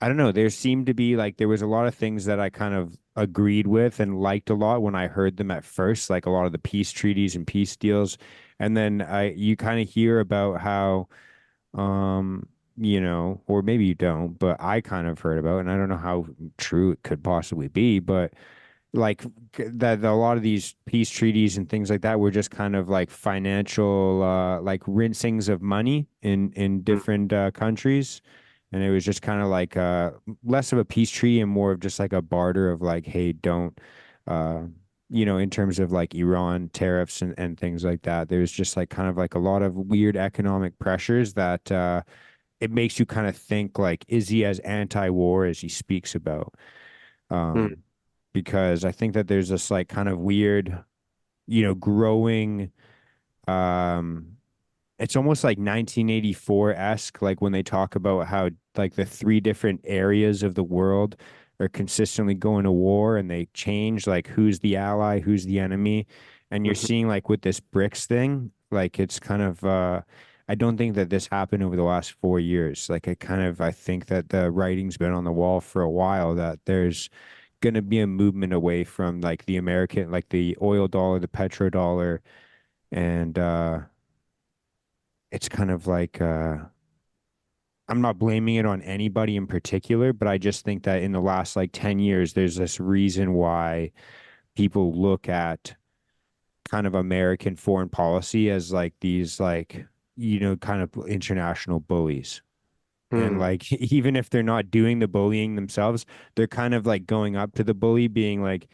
I don't know. There seemed to be like there was a lot of things that I kind of agreed with and liked a lot when I heard them at first, like a lot of the peace treaties and peace deals. And then you kind of hear about how or maybe you don't, but I kind of heard about, and I don't know how true it could possibly be, but like that a lot of these peace treaties and things like that were just kind of like financial like rinsings of money in Mhm. different countries, and it was just kind of like less of a peace treaty and more of just like a barter of like, hey, don't uh in terms of like Iran tariffs and things like that. There's just like kind of like a lot of weird economic pressures that it makes you kind of think like, is he as anti-war as he speaks about? Mhm. um because I think that there's this like kind of weird, growing um it's almost like 1984-esque, like when they talk about how like the three different areas of the world are consistently going to war and they change like who's the ally, who's the enemy. And you're Mhm. seeing like with this BRICS thing, like it's kind of I don't think that this happened over the last 4 years. Like I think that the writing's been on the wall for a while that there's going to be a movement away from like the American, like the oil dollar, the petrodollar, and it's kind of like I'm not blaming it on anybody in particular, but I just think that in the last like 10 years, there's this reason why people look at kind of American foreign policy as like these like, kind of international bullies. And Mhm. like, even if they're not doing the bullying themselves, they're kind of like going up to the bully, being like,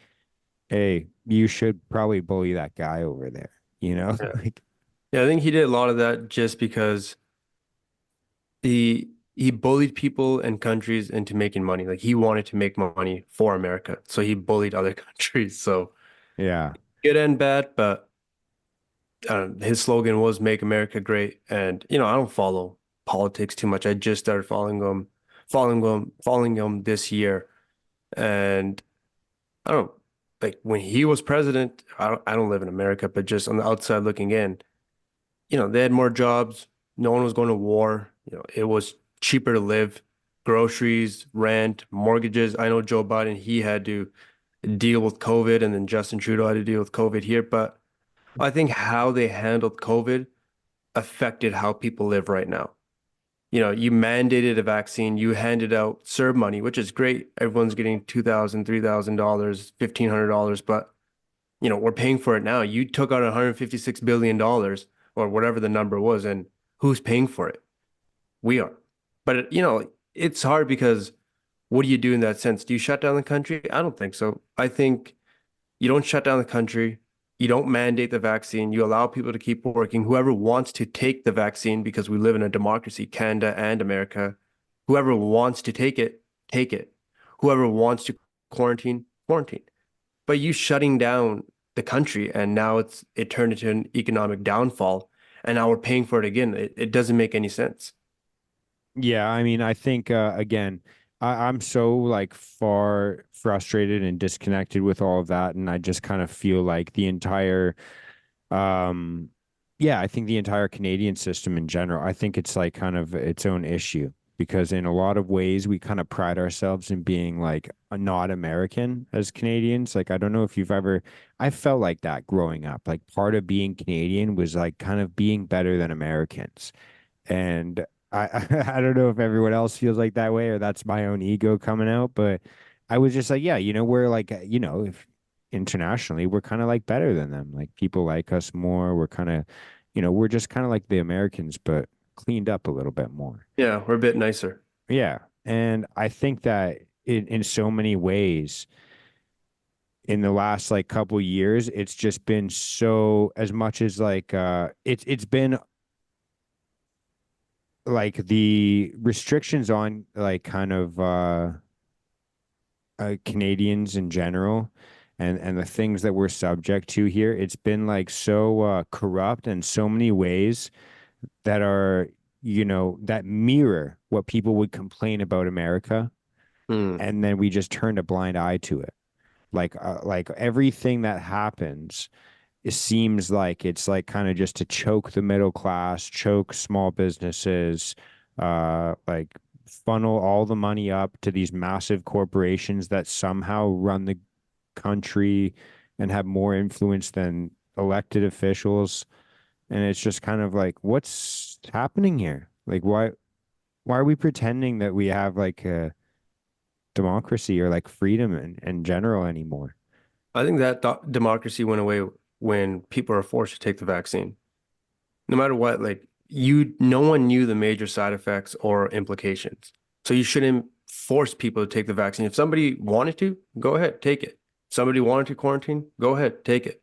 hey, you should probably bully that guy over there, Yeah. Like, Yeah, I think he did a lot of that just because he bullied people and countries into making money. Like he wanted to make money for America, so he bullied other countries. So yeah. good and bad, but his slogan was "Make America Great," and I don't follow politics too much. I just started following him this year, and I don't like when he was president. I don't live in America, but just on the outside looking in, they had more jobs. No one was going to war. It was cheaper to live. Groceries, rent, mortgages. I know Joe Biden, he had to deal with COVID, and then Justin Trudeau had to deal with COVID here. But I think how they handled COVID affected how people live right now. You mandated a vaccine, you handed out CERB money, which is great. Everyone's getting $2,000, $3,000, $1,500, but we're paying for it now. You took out $156 billion or whatever the number was, and who's paying for it? We are. But it's hard because what do you do in that sense? Do you shut down the country? I don't think so. I think you don't shut down the country. You don't mandate the vaccine. You allow people to keep working. Whoever wants to take the vaccine, because we live in a democracy, Canada and America, whoever wants to take it, take it. Whoever wants to quarantine, quarantine. But you shutting down the country and now it turned into an economic downfall and now we're paying for it again. It doesn't make any sense. Yeah, I mean, I think again, I'm so like far frustrated and disconnected with all of that, and I just kind of feel like the entire um yeah, I think the entire Canadian system in general, I think it's like kind of its own issue because in a lot of ways we kind of pride ourselves in being like not American as Canadians. Like I don't know if you've ever I felt like that growing up. Like part of being Canadian was like kind of being better than Americans. And I don't know if everyone else feels like that way or that's my own ego coming out, but I was just like, yeah, we're like, if internationally, we're kind of like better than them. Like people like us more. We're kind of, we're just kind of like the Americans, but cleaned up a little bit more. Yeah, we're a bit nicer. Yeah. And I think that in so many ways, in the last like couple years, it's just been so as much as like it's been like the restrictions on like kind of Canadians in general and the things that we're subject to here, it's been like so corrupt in so many ways that are, that mirror what people would complain about America. Hmm. And then we just turned a blind eye to it. Like everything that happens it seems like it's like kind of just to choke the middle class, choke small businesses, like funnel all the money up to these massive corporations that somehow run the country and have more influence than elected officials. And it's just kind of like, what's happening here? Like, why are we pretending that we have like a democracy or like freedom in general anymore? I think that democracy went away when people are forced to take the vaccine. No matter what, like no one knew the major side effects or implications. So you shouldn't force people to take the vaccine. If somebody wanted to, go ahead, take it. Somebody wanted to quarantine, go ahead, take it.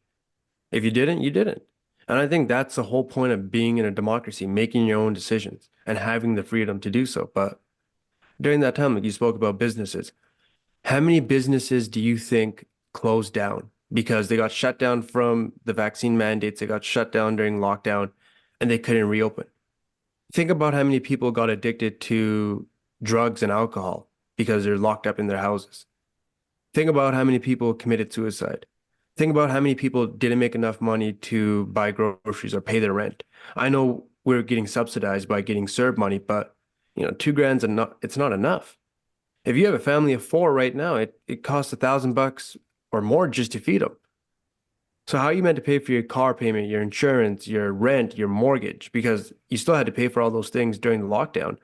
If you didn't, you didn't. And I think that's the whole point of being in a democracy, making your own decisions and having the freedom to do so. But during that time, like you spoke about businesses, how many businesses do you think closed down because they got shut down from the vaccine mandates, they got shut down during lockdown, and they couldn't reopen? Think about how many people got addicted to drugs and alcohol because they're locked up in their houses. Think about how many people committed suicide. Think about how many people didn't make enough money to buy groceries or pay their rent. I know we're getting subsidized by getting CERB money, but 2 grand's enough. It's not enough. If you have a family of four right now, it costs $1,000 or more just to feed them. So how are you meant to pay for your car payment, your insurance, your rent, your mortgage? Because you still had to pay for all those things during the lockdown.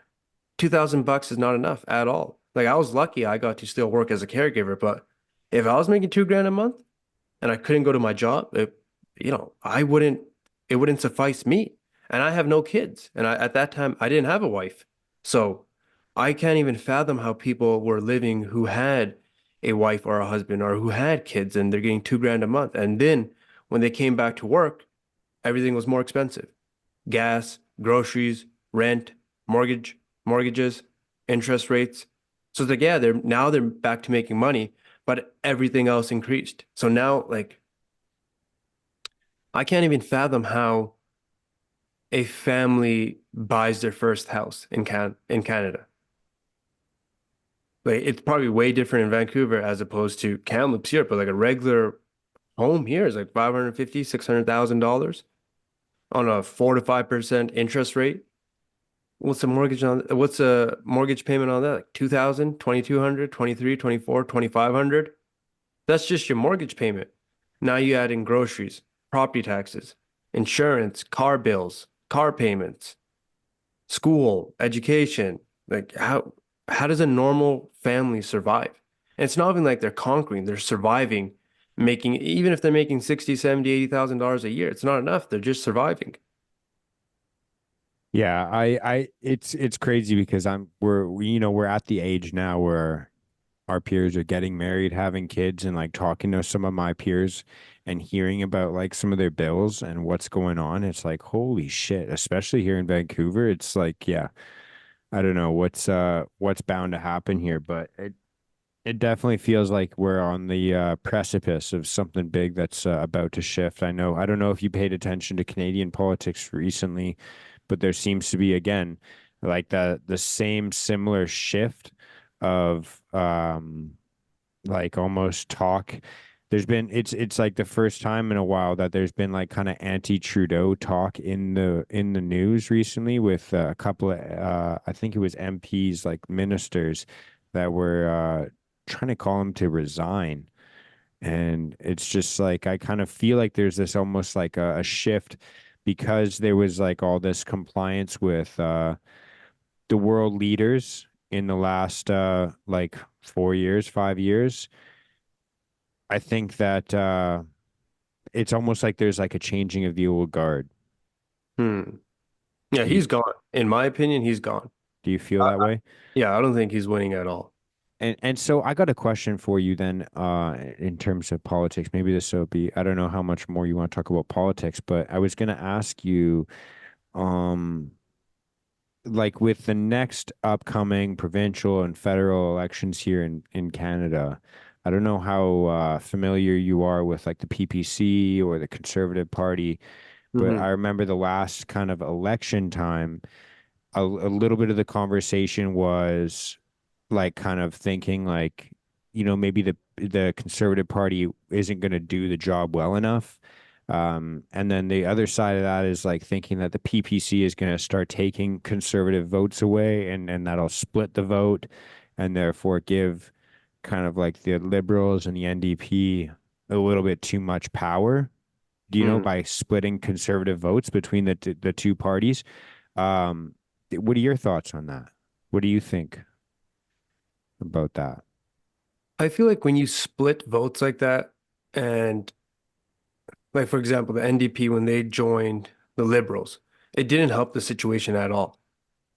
$2,000 is not enough at all. Like I was lucky I got to still work as a caregiver, but if I was making 2 grand a month and I couldn't go to my job, I wouldn't, it wouldn't suffice me. And I have no kids. And at that time, I didn't have a wife. So I can't even fathom how people were living who had a wife or a husband or who had kids and they're getting 2 grand a month. And then when they came back to work, everything was more expensive. Gas, groceries, rent, mortgages, interest rates. So it's like, yeah, they're back to making money, but everything else increased. So now, like, I can't even fathom how a family buys their first house in Canada. Like it's probably way different in Vancouver as opposed to Kamloops here, but like a regular home here is like 550, $600,000 on a 4 to 5% interest rate. What's a mortgage payment on that? Like 2,000, 2,200, 23, 24, 2,500. That's just your mortgage payment. Now you add in groceries, property taxes, insurance, car bills, car payments, school, education. Like how does a normal family survive? And it's not even like they're conquering, they're surviving, making even if they're making 60, 70, $80,000 a year, it's not enough. They're just surviving. Yeah, it's crazy because we're at the age now where our peers are getting married, having kids, and like talking to some of my peers and hearing about like some of their bills and what's going on. It's like, holy shit, especially here in Vancouver. It's like, yeah, I don't know what's bound to happen here, but it definitely feels like we're on the precipice of something big that's about to shift. I don't know if you paid attention to Canadian politics recently, but there seems to be again like the same similar shift of like almost talk. It's like the first time in a while that there's been like kind of anti-Trudeau talk in the news recently with a couple of I think it was MPs like ministers that were trying to call him to resign. And it's just like I kind of feel like there's this almost like a shift because there was like all this compliance with the world leaders in the last like 4 years, 5 years. I think that it's almost like there's like a changing of the old guard. Hmm. Yeah, Do you he's gone. In my opinion, he's gone. do you feel Uh, that way? yeah, I don't think he's winning at all. And so I got a question for you then, in terms of politics. Maybe this will be, I don't know how much more you want to talk about politics, but I was gonna ask you, um, like with the next upcoming provincial and federal elections here in Canada, I don't know how familiar you are with like the PPC or the Conservative Party, but Hmm. I remember the last kind of election time, a little bit of the conversation was like kind of thinking like, maybe the Conservative Party isn't going to do the job well enough. And then the other side of that is like thinking that the PPC is going to start taking conservative votes away and that'll split the vote and therefore give kind of like the Liberals and the NDP a little bit too much power, Hmm. by splitting conservative votes between the two parties. Um, what are your thoughts on that? What do you think about that? I feel like when you split votes like that, and like for example, the NDP when they joined the Liberals, it didn't help the situation at all.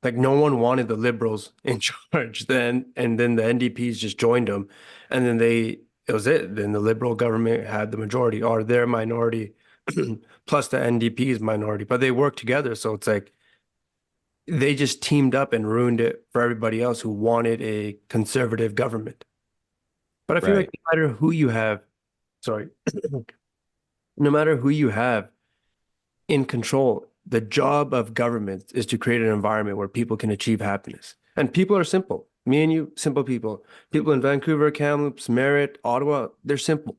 Like no one wanted the Liberals in charge then, and then the NDPs just joined them, and then it was it. Then the Liberal government had the majority, or their minority, plus the NDP's minority, but they worked together. So it's like they just teamed up and ruined it for everybody else who wanted a conservative government. But I feel like Right. no matter who you have, sorry, no matter who you have in control, the job of government is to create an environment where people can achieve happiness. And people are simple. Me and you, simple people. People in Vancouver, Kamloops, Merritt, Ottawa, they're simple.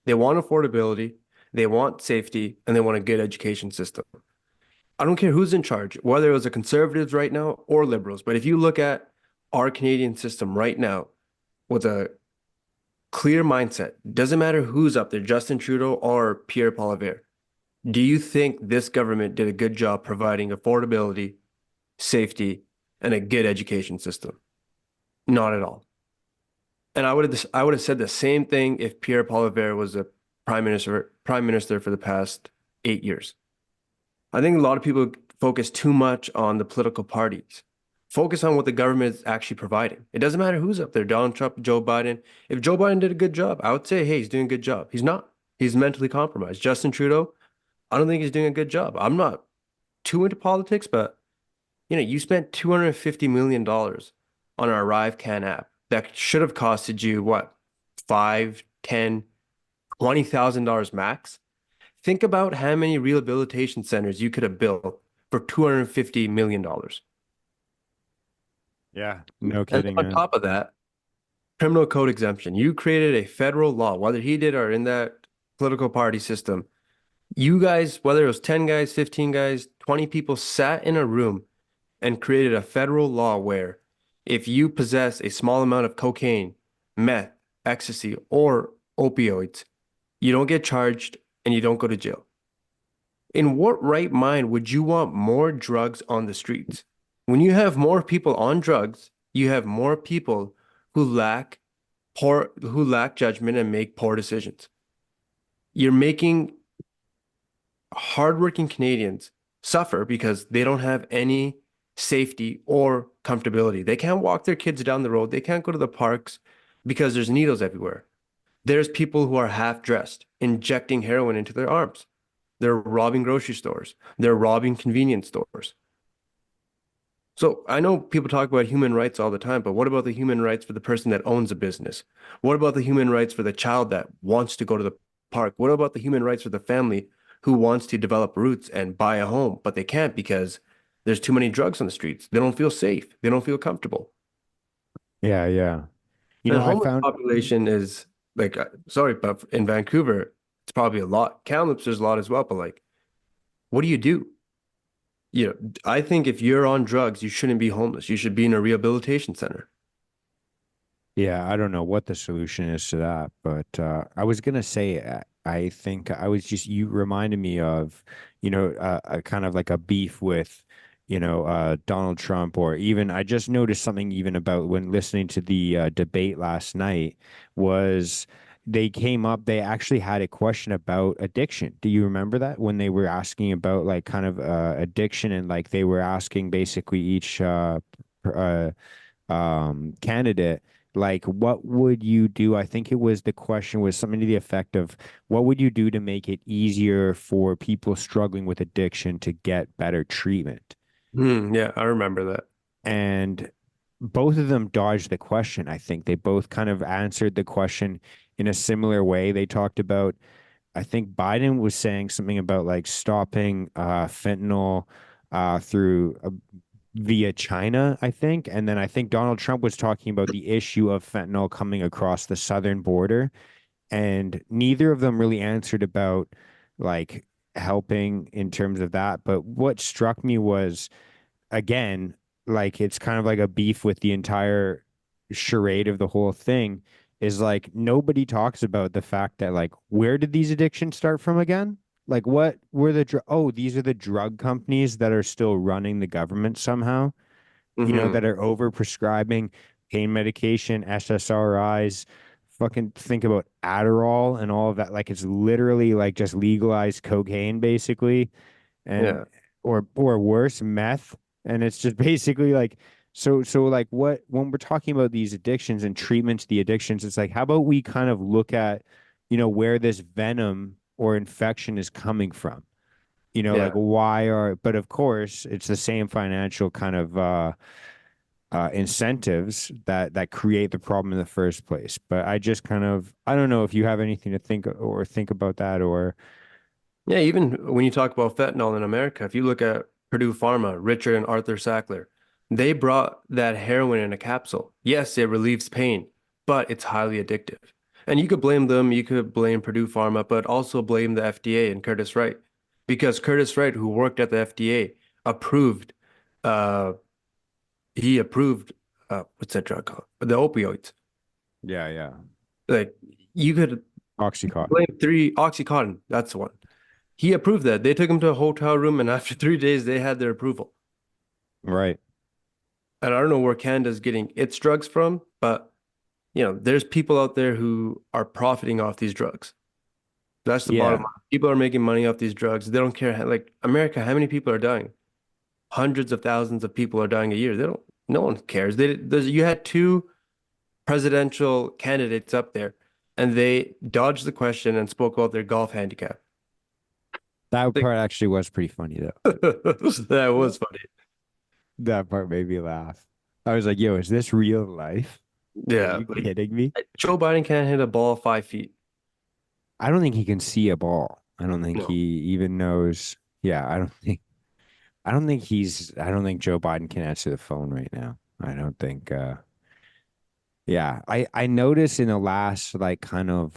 They want affordability, they want safety, and they want a good education system. I don't care who's in charge, whether it was the conservatives right now or liberals. But if you look at our Canadian system right now with a clear mindset, doesn't matter who's up there, Justin Trudeau or Pierre Poilievre. Do you think this government did a good job providing affordability, safety, and a good education system? Not at all. And I would have said the same thing if Pierre Poilievre was a prime minister for the past 8 years. I think a lot of people focus too much on the political parties. Focus on what the government is actually providing. It doesn't matter who's up there, Donald Trump, Joe Biden. If Joe Biden did a good job, I would say, hey, he's doing a good job. He's not. He's mentally compromised. Justin Trudeau, I don't think he's doing a good job. I'm not too into politics, but you spent $250 million on our ArriveCan app that should have costed you what, five, 10, $20,000 max. Think about how many rehabilitation centers you could have built for $250 million. Yeah, no And kidding, on man. top of that, criminal code exemption. You created a federal law, whether he did or in that political party system. You guys, whether it was 10 guys, 15 guys, 20 people sat in a room and created a federal law where if you possess a small amount of cocaine, meth, ecstasy, or opioids, you don't get charged and you don't go to jail. In what right mind would you want more drugs on the streets? When you have more people on drugs, you have more people who lack judgment and make poor decisions. You're making hardworking Canadians suffer because they don't have any safety or comfortability. They can't walk their kids down the road. They can't go to the parks because there's needles everywhere. There's people who are half dressed, injecting heroin into their arms. They're robbing grocery stores. They're robbing convenience stores. So I know people talk about human rights all the time, but what about the human rights for the person that owns a business? What about the human rights for the child that wants to go to the park? What about the human rights for the family who wants to develop roots and buy a home, but they can't because there's too many drugs on the streets. They don't feel safe. They don't feel comfortable. Yeah, yeah. You And know, I homeless found, population is like, sorry, but in Vancouver, it's probably a lot. Kamloops, there's a lot as well, but like, what do you do? I think if you're on drugs, you shouldn't be homeless. You should be in a rehabilitation center. yeah, I don't know what the solution is to that, but I was gonna say, I think I was just, you reminded me of, a kind of like a beef with, Donald Trump, or even I just noticed something even about when listening to the debate last night was they actually had a question about addiction. Do you remember that when they were asking about like kind of addiction, and like they were asking basically each candidate, like, what would you do? I think it was the question was something to the effect of, what would you do to make it easier for people struggling with addiction to get better treatment? Yeah, I remember that. And both of them dodged the question. I think they both kind of answered the question in a similar way. They talked about, I think Biden was saying something about like stopping fentanyl through via China, I think. And then I think Donald Trump was talking about the issue of fentanyl coming across the southern border. And neither of them really answered about like helping in terms of that. But what struck me was, again, like it's kind of like a beef with the entire charade of the whole thing, is like nobody talks about the fact that, like, where did these addictions start from again? Like, what were oh, these are the drug companies that are still running the government somehow, Hmm. that are over prescribing pain medication, SSRIs. Fucking think about Adderall and all of that. Like, it's literally like just legalized cocaine, basically, and Yeah. or worse, meth. And it's just basically like, so like, what, when we're talking about these addictions and treatment to the addictions, it's like, how about we kind of look at, where this venom or infection is coming from? Like, Yeah. why are, but of course it's the same financial kind of incentives that create the problem in the first place. But I just kind of, I don't know if you have anything to think about that, or Yeah, even when you talk about fentanyl in America, if you look at Purdue Pharma, Richard and Arthur Sackler, they brought that heroin in a capsule. Yes, it relieves pain, but it's highly addictive. And you could blame them, you could blame Purdue Pharma, but also blame the FDA and Curtis Wright. Because Curtis Wright, who worked at the FDA, approved, uh, he approved, what's that drug called? The opioids. yeah, yeah, Like you could Oxycontin, blame three Oxycontin. That's the one. He approved that. They took him to a hotel room, and after 3 days, they had their approval. right? And I don't know where Canada's getting its drugs from, but there's people out there who are profiting off these drugs. That's the bottom Yeah, line. People are making money off these drugs. They don't care. Like America, how many people are dying? Hundreds of thousands of people are dying a year. They don't. No one cares. You had two presidential candidates up there, and they dodged the question and spoke about their golf handicap. that Like, part actually was pretty funny though. that was funny. That part made me laugh. I was like, yo, is this real life? Are Yeah, you like kidding me? Joe Biden can't hit a ball 5 feet. I don't think he can see a ball. I don't think he No. even knows. Yeah, I don't think Joe Biden can answer the phone right now. I don't think yeah, I noticed in the last like kind of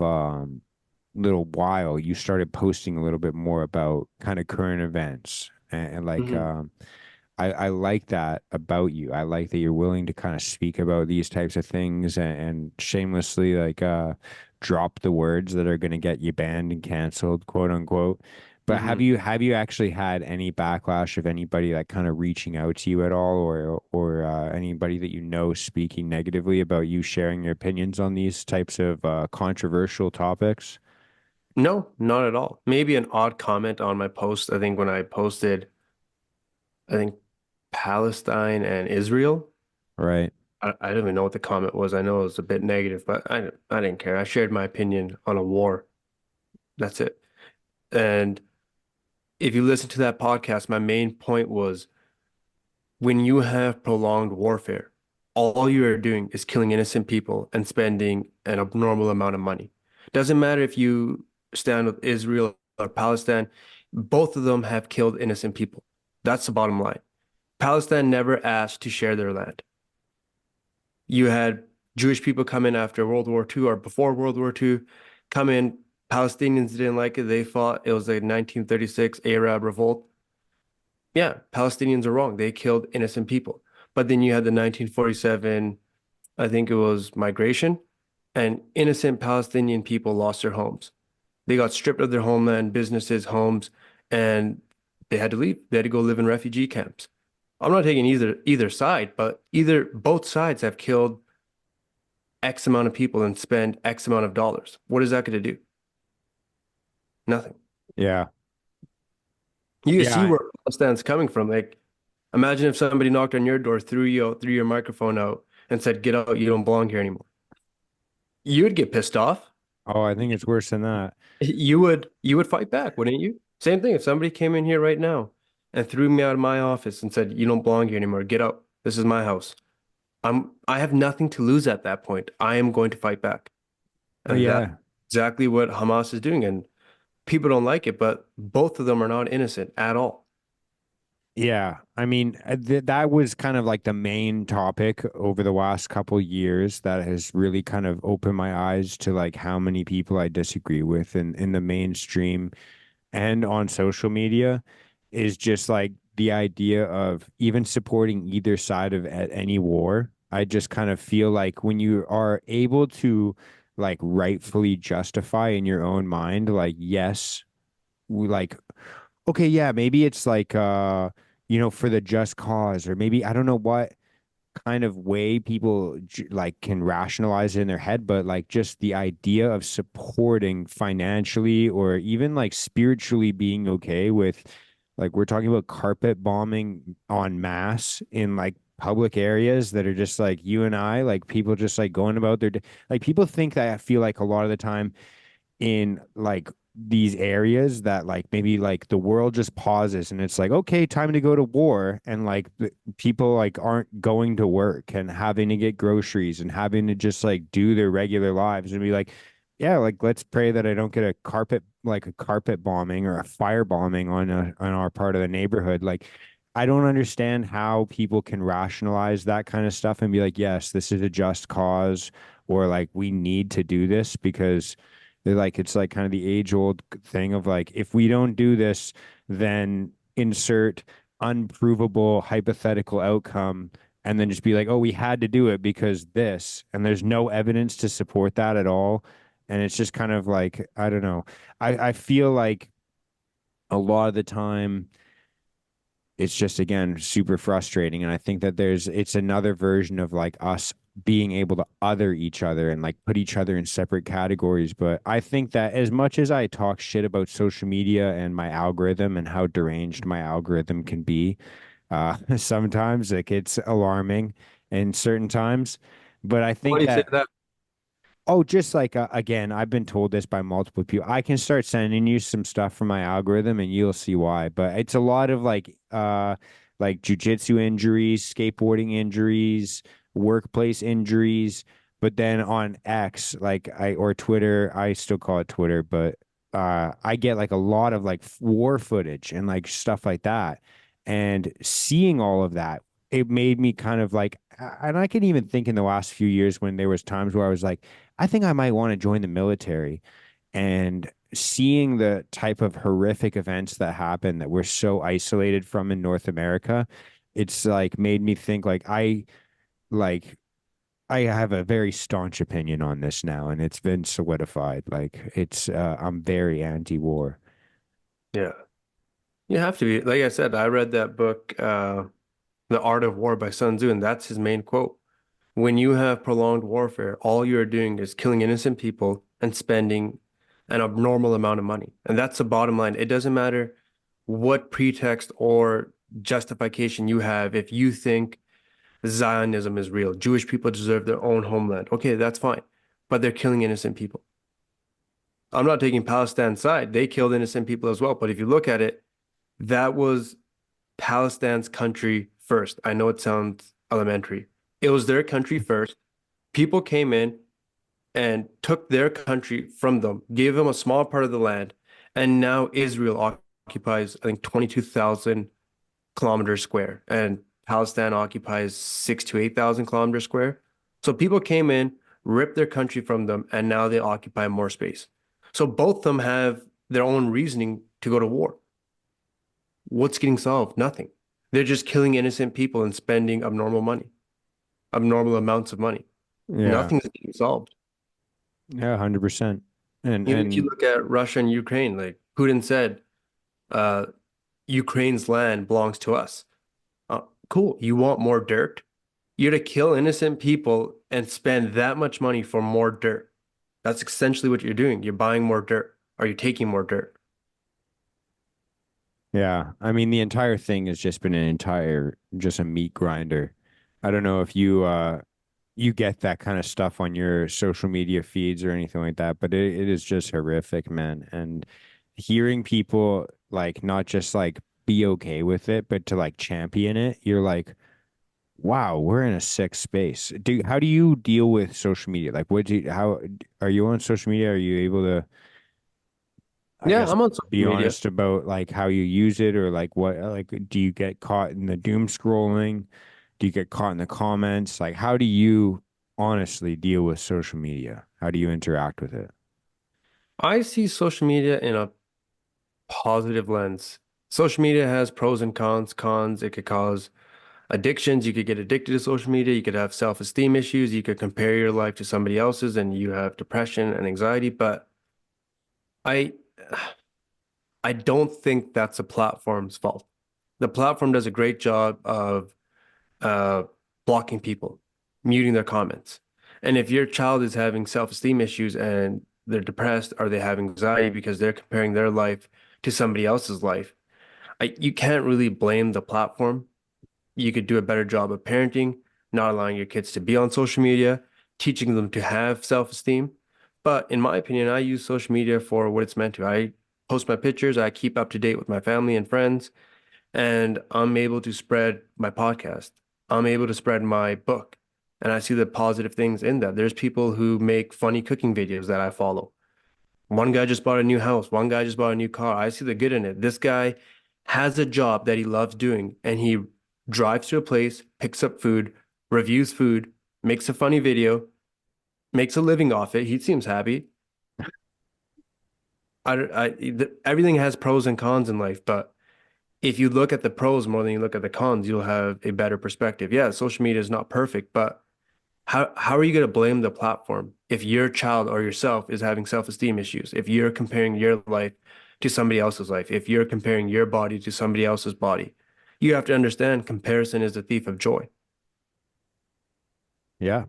little while you started posting a little bit more about kind of current events and like Mhm. I like that about you. I like that you're willing to kind of speak about these types of things and shamelessly like drop the words that are going to get you banned and canceled, quote unquote. But Mhm. have you actually had any backlash of anybody like kind of reaching out to you at all, or anybody that you know speaking negatively about you sharing your opinions on these types of controversial topics? No, not at all. Maybe an odd comment on my post. I think when I posted, I think Palestine and Israel. Right. I don't even know what the comment was. I know it was a bit negative, but I didn't care. I shared my opinion on a war. That's it. And if you listen to that podcast, my main point was when you have prolonged warfare, all you are doing is killing innocent people and spending an abnormal amount of money. Doesn't matter if you stand with Israel or Palestine, both of them have killed innocent people. That's the bottom line. Palestine never asked to share their land. You had Jewish people come in after World War II or before World War II, come in. Palestinians didn't like it. They fought. It was a 1936 Arab revolt. Yeah, Palestinians are wrong. They killed innocent people. But then you had the 1947, I think it was migration, and innocent Palestinian people lost their homes. They got stripped of their homeland, businesses, homes, and they had to leave. They had to go live in refugee camps. I'm not taking either side, but either both sides have killed X amount of people and spend X amount of dollars. What is that going to do? Nothing. Yeah. You see Yeah. where Palestine's coming from. Like, imagine if somebody knocked on your door, threw you out, threw your microphone out, and said, "Get out, you don't belong here anymore." You would get pissed off. Oh, I think it's worse than that. You would fight back, wouldn't you? Same thing. If somebody came in here right now and threw me out of my office and said, "You don't belong here anymore. Get out. This is my house." I have nothing to lose at that point. I am going to fight back. Oh And that's yeah. exactly what Hamas is doing. And people don't like it, but both of them are not innocent at all. Yeah, I mean th that was kind of like the main topic over the last couple years that has really kind of opened my eyes to like how many people I disagree with in the mainstream and on social media is just like the idea of even supporting either side of at any war. I just kind of feel like when you are able to like rightfully justify in your own mind, like yes, we like okay, yeah, maybe it's like for the just cause, or maybe I don't know what kind of way people like can rationalize it in their head, but like just the idea of supporting financially or even like spiritually being okay with like we're talking about carpet bombing en masse in like public areas that are just like you and I, like people just like going about their like people think that I feel like a lot of the time in like these areas that like maybe like the world just pauses and it's like okay, time to go to war, and like people like aren't going to work and having to get groceries and having to just like do their regular lives and be like yeah, like let's pray that I don't get a carpet bombing or a fire bombing on our part of the neighborhood. Like I don't understand how people can rationalize that kind of stuff and be like yes, this is a just cause, or like we need to do this because they're like it's like kind of the age old thing of like if we don't do this, then insert unprovable hypothetical outcome, and then just be like, oh, we had to do it because this, and there's no evidence to support that at all. And it's just kind of like, I don't know. I feel like a lot of the time it's just again super frustrating, and I think that it's another version of like us being able to other each other and like put each other in separate categories. But I think that as much as I talk shit about social media and my algorithm and how deranged my algorithm can be, sometimes like it's alarming in certain times. But I Why think do you say that that? oh, just like again, I've been told this by multiple people. I can start sending you some stuff from my algorithm and you'll see why. But it's a lot of like jujitsu injuries, skateboarding injuries, workplace injuries. But then on X, like I or Twitter, I still call it Twitter, but I get like a lot of like war footage and like stuff like that. And seeing all of that, it made me kind of like, and I can even think in the last few years when there was times where I was like, I think I might want to join the military. And seeing the type of horrific events that happen that we're so isolated from in North America, it's like made me think like I have a very staunch opinion on this now, and it's been solidified. Like I'm very anti-war. Yeah. You have to be. Like I said, I read that book, The Art of War by Sun Tzu, and that's his main quote. When you have prolonged warfare, all you're doing is killing innocent people and spending an abnormal amount of money. And that's the bottom line. It doesn't matter what pretext or justification you have. If you think Zionism is real, Jewish people deserve their own homeland, okay, that's fine. But they're killing innocent people. I'm not taking Palestine's side. They killed innocent people as well. But if you look at it, that was Palestine's country first. I know it sounds elementary. It was their country first. People came in and took their country from them, gave them a small part of the land, and now Israel occupies, I think, 22,000 kilometers square, and Palestine occupies 6 to 8,000 kilometers square. So people came in, ripped their country from them, and now they occupy more space. So both of them have their own reasoning to go to war. What's getting solved? Nothing. They're just killing innocent people and spending abnormal money, abnormal amounts of money. Yeah, Nothing's getting solved. yeah, 100%. And Even if you and look at Russia and Ukraine, like Putin said, uh, Ukraine's land belongs to us. Cool. You want more dirt? You're to kill innocent people and spend that much money for more dirt. That's essentially what you're doing. You're buying more dirt. Are you taking more dirt? yeah, I mean the entire thing has just been just a meat grinder. I don't know if you get that kind of stuff on your social media feeds or anything like that, but it is just horrific, man. And hearing people like not just like be okay with it, but to like champion it, you're like, wow, we're in a sick space. How do you deal with social media? Like, how are you on social media? Are you able to, I Yeah, guess, I'm on social be media. honest about like how you use it or like like, do you get caught in the doom scrolling? Do you get caught in the comments? Like, how do you honestly deal with social media? How do you interact with it? I see social media in a positive lens. Social media has pros and cons. Cons, it could cause addictions. You could get addicted to social media. You could have self-esteem issues. You could compare your life to somebody else's and you have depression and anxiety. But I I don't think that's a platform's fault. The platform does a great job of uh, blocking people, muting their comments. And if your child is having self-esteem issues and they're depressed or they have anxiety because they're comparing their life to somebody else's life, you can't really blame the platform. You could do a better job of parenting, not allowing your kids to be on social media, teaching them to have self-esteem. But in my opinion, I use social media for what it's meant to. I post my pictures, I keep up to date with my family and friends, and I'm able to spread my podcast. I'm able to spread my book. And I see the positive things in that. There's people who make funny cooking videos that I follow. One guy just bought a new house. One guy just bought a new car. I see the good in it. This guy has a job that he loves doing, and he drives to a place, picks up food, reviews food, makes a funny video, makes a living off it. He seems happy. Everything has pros and cons in life, but if you look at the pros more than you look at the cons, you'll have a better perspective. Yeah, social media is not perfect, but how are you going to blame the platform if your child or yourself is having self-esteem issues? If you're comparing your life to somebody else's life, if you're comparing your body to somebody else's body, you have to understand comparison is the thief of joy. Yeah.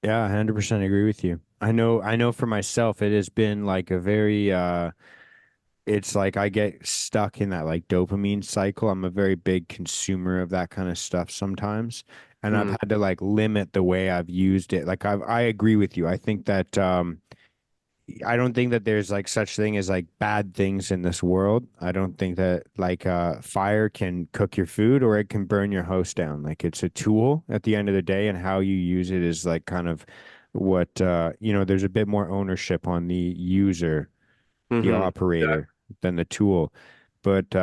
Yeah, 100% agree with you. I know for myself it has been like a very it's like I get stuck in that like dopamine cycle. I'm a very big consumer of that kind of stuff sometimes, and I've Mm. had to like limit the way I've used it. Like I agree with you. I think that I don't think that there's like such thing as like bad things in this world. I don't think that like fire can cook your food or it can burn your house down. Like it's a tool at the end of the day, and how you use it is like kind of what there's a bit more ownership on the user the Hmm. operator than the tool. But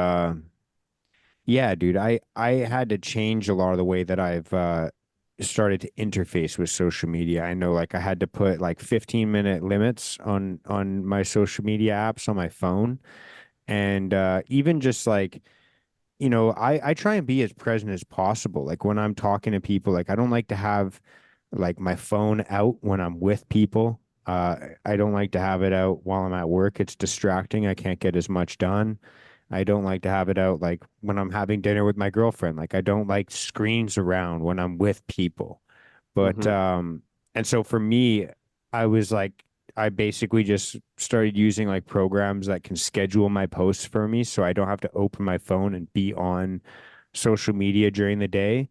yeah, dude, I had to change a lot of the way that I've started to interface with social media. I know like I had to put like 15-minute limits on my social media apps on my phone. And even just like, I try and be as present as possible. Like when I'm talking to people, like I don't like to have like my phone out when I'm with people. I don't like to have it out while I'm at work. It's distracting. I can't get as much done. I don't like to have it out like when I'm having dinner with my girlfriend. Like I don't like screens around when I'm with people. But Hmm. and so for me, I was like I basically just started using like programs that can schedule my posts for me so I don't have to open my phone and be on social media during the day.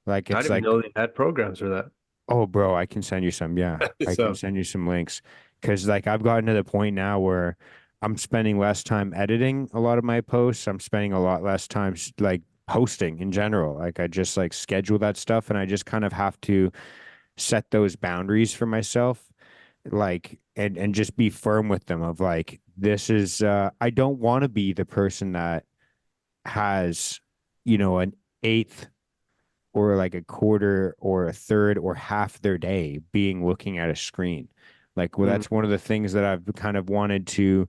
Like I it's didn't even like, know they had programs for that. oh bro, I can send you some. Yeah, I can So send you some links. Cause like I've gotten to the point now where I'm spending less time editing a lot of my posts. I'm spending a lot less time like posting in general. Like I just like schedule that stuff and I just kind of have to set those boundaries for myself, like and just be firm with them of like this is I don't want to be the person that has, an eighth or like a quarter or a third or half their day being looking at a screen. Like, well, mm, that's one of the things that I've kind of wanted to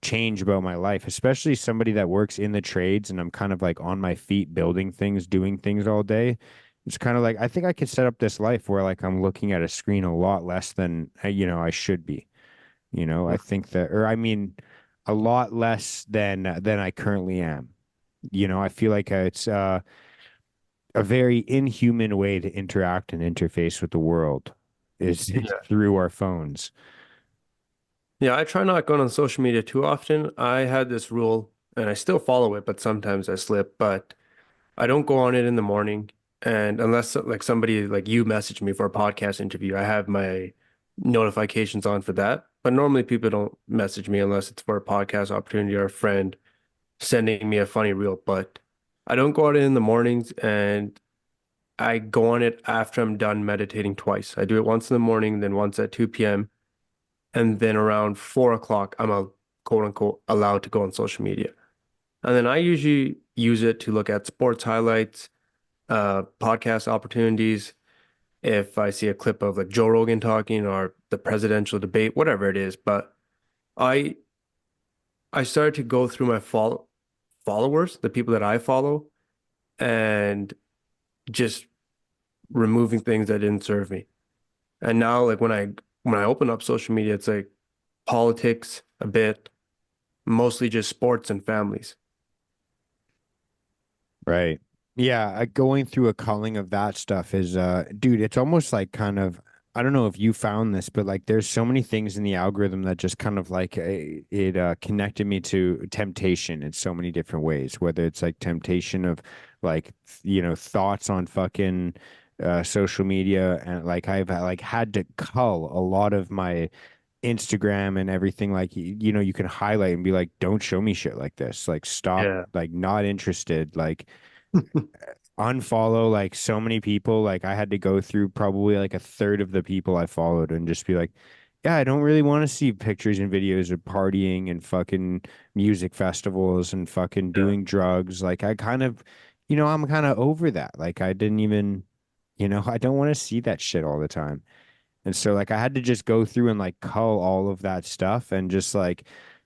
change about my life, especially somebody that works in the trades and I'm kind of like on my feet building things, doing things all day. It's kind of like I think I could set up this life where like I'm looking at a screen a lot less than I should be. I think that, or I mean, a lot less than I currently am. I feel like it's a very inhuman way to interact and interface with the world is yeah. through our phones. Yeah, I try not going on social media too often. I had this rule and I still follow it, but sometimes I slip. But I don't go on it in the morning. And unless like somebody like you message me for a podcast interview, I have my notifications on for that. But normally people don't message me unless it's for a podcast opportunity or a friend sending me a funny reel. But I don't go on it in the mornings and I go on it after I'm done meditating twice. I do it once in the morning, then once at 2 p.m. And then around 4 o'clock, I'm a quote unquote allowed to go on social media. And then I usually use it to look at sports highlights, podcast opportunities. If I see a clip of like Joe Rogan talking or the presidential debate, whatever it is. But I I started to go through my followers, the people that I follow, and just removing things that didn't serve me. And now like when I open up social media, it's like politics a bit, mostly just sports and families. Right. Yeah, going through a culling of that stuff is dude, it's almost like kind of I don't know if you found this, but like there's so many things in the algorithm that just kind of like it connected me to temptation in so many different ways, whether it's like temptation of like thoughts on fucking social media and like I've like had to cull a lot of my Instagram and everything like you can highlight and be like don't show me shit like this, like stop, Yeah. like not interested, like unfollow like so many people. Like I had to go through probably like a third of the people I followed and just be like, yeah, I don't really want to see pictures and videos of partying and fucking music festivals and fucking Yeah. doing drugs. Like I kind of, I'm kind of over that. Like I didn't even, I don't want to see that shit all the time. And so like I had to just go through and like cull all of that stuff and just like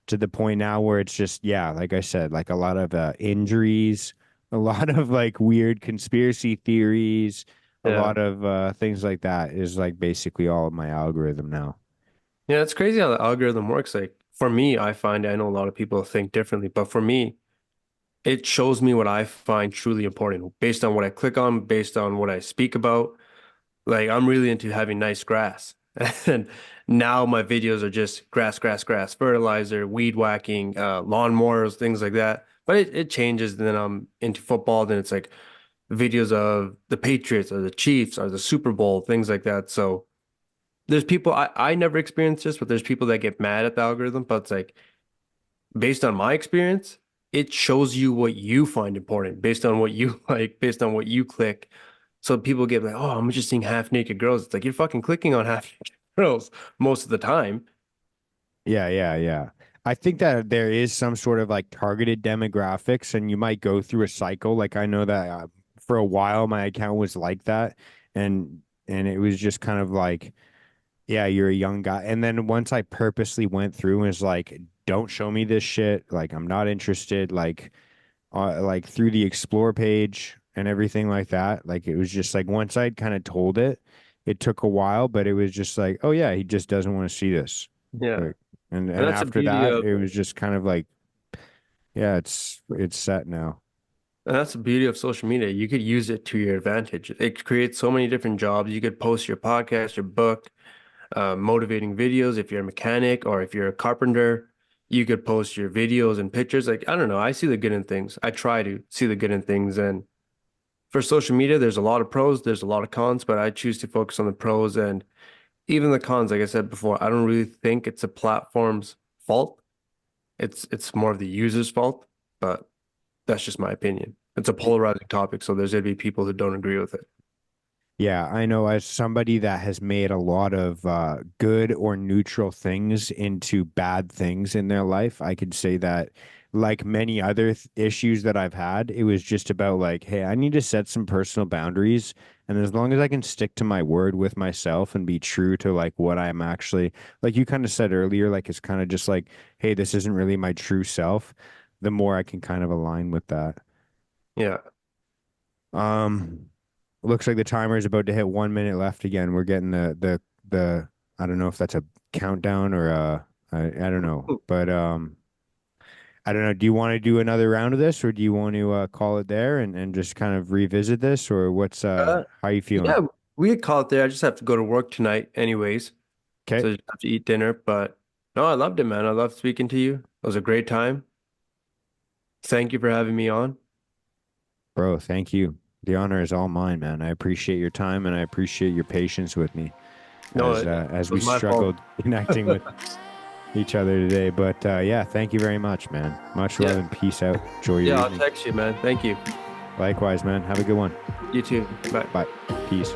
to the point now where it's just, yeah, like I said, like a lot of injuries, a lot of like weird conspiracy theories, a Yeah. lot of things like that is like basically all of my algorithm now. Yeah, it's crazy how the algorithm works. Like for me, I find I know a lot of people think differently, but for me, it shows me what I find truly important based on what I click on, based on what I speak about. Like I'm really into having nice grass. And now my videos are just grass, grass, grass, fertilizer, weed whacking, lawnmowers, things like that. But it changes. Then I'm into football. Then it's like videos of the Patriots or the Chiefs or the Super Bowl, things like that. So there's people I never experienced this, but there's people that get mad at the algorithm. But it's like based on my experience, it shows you what you find important based on what you like, based on what you click. So people get like, oh, I'm just seeing half naked girls. It's like you're fucking clicking on half naked girls most of the time. Yeah, yeah, yeah. I think that there is some sort of like targeted demographics, and you might go through a cycle. Like I know that for a while my account was like that, and it was just kind of like, yeah, you're a young guy. And then once I purposely went through and was like, don't show me this shit. Like I'm not interested. Like through the explore page and everything like that. Like it was just like once I'd kind of told it, it took a while, but it was just like, oh yeah, he just doesn't want to see this. Yeah. Like, and And and that's the after beauty that, of it was just kind of like, yeah, it's set now. and that's the beauty of social media. You could use it to your advantage. It creates so many different jobs. You could post your podcast, your book, motivating videos if you're a mechanic or if you're a carpenter. You could post your videos and pictures. Like, I don't know. I see the good in things. I try to see the good in things. And for social media, there's a lot of pros, there's a lot of cons, but I choose to focus on the pros and even the cons. Like I said before, I don't really think it's a platform's fault. It's more of the user's fault, but that's just my opinion. It's a polarizing topic, so there's gonna be people who don't agree with it. Yeah, I know as somebody that has made a lot of good or neutral things into bad things in their life, I could say that, like many other issues that I've had, it was just about like, hey, I need to set some personal boundaries. And as long as I can stick to my word with myself and be true to like what I'm actually, like you kind of said earlier, like it's kind of just like, hey, this isn't really my true self, the more I can kind of align with that. Yeah. Um, Looks like the timer is about to hit 1 minute left again. We're getting the I don't know if that's a countdown or I don't know. But I don't know. Do you want to do another round of this or do you want to call it there and just kind of revisit this or what's Uh, how you feeling? yeah, we could call it there. I just have to go to work tonight anyways, Okay, so I just have to eat dinner. But no, I loved it, man. I loved speaking to you. It was a great time. Thank you for having me on. bro, thank you. The honor is all mine, man. I appreciate your time and I appreciate your patience with me No, it as we was my fault. struggled connecting with each other today. But yeah, thank you very much, man. Much love Yeah, and peace out. Enjoy your yeah, I'll evening. text you, man. Thank you. Likewise, man. Have a good one. You too. Bye. Bye. Peace.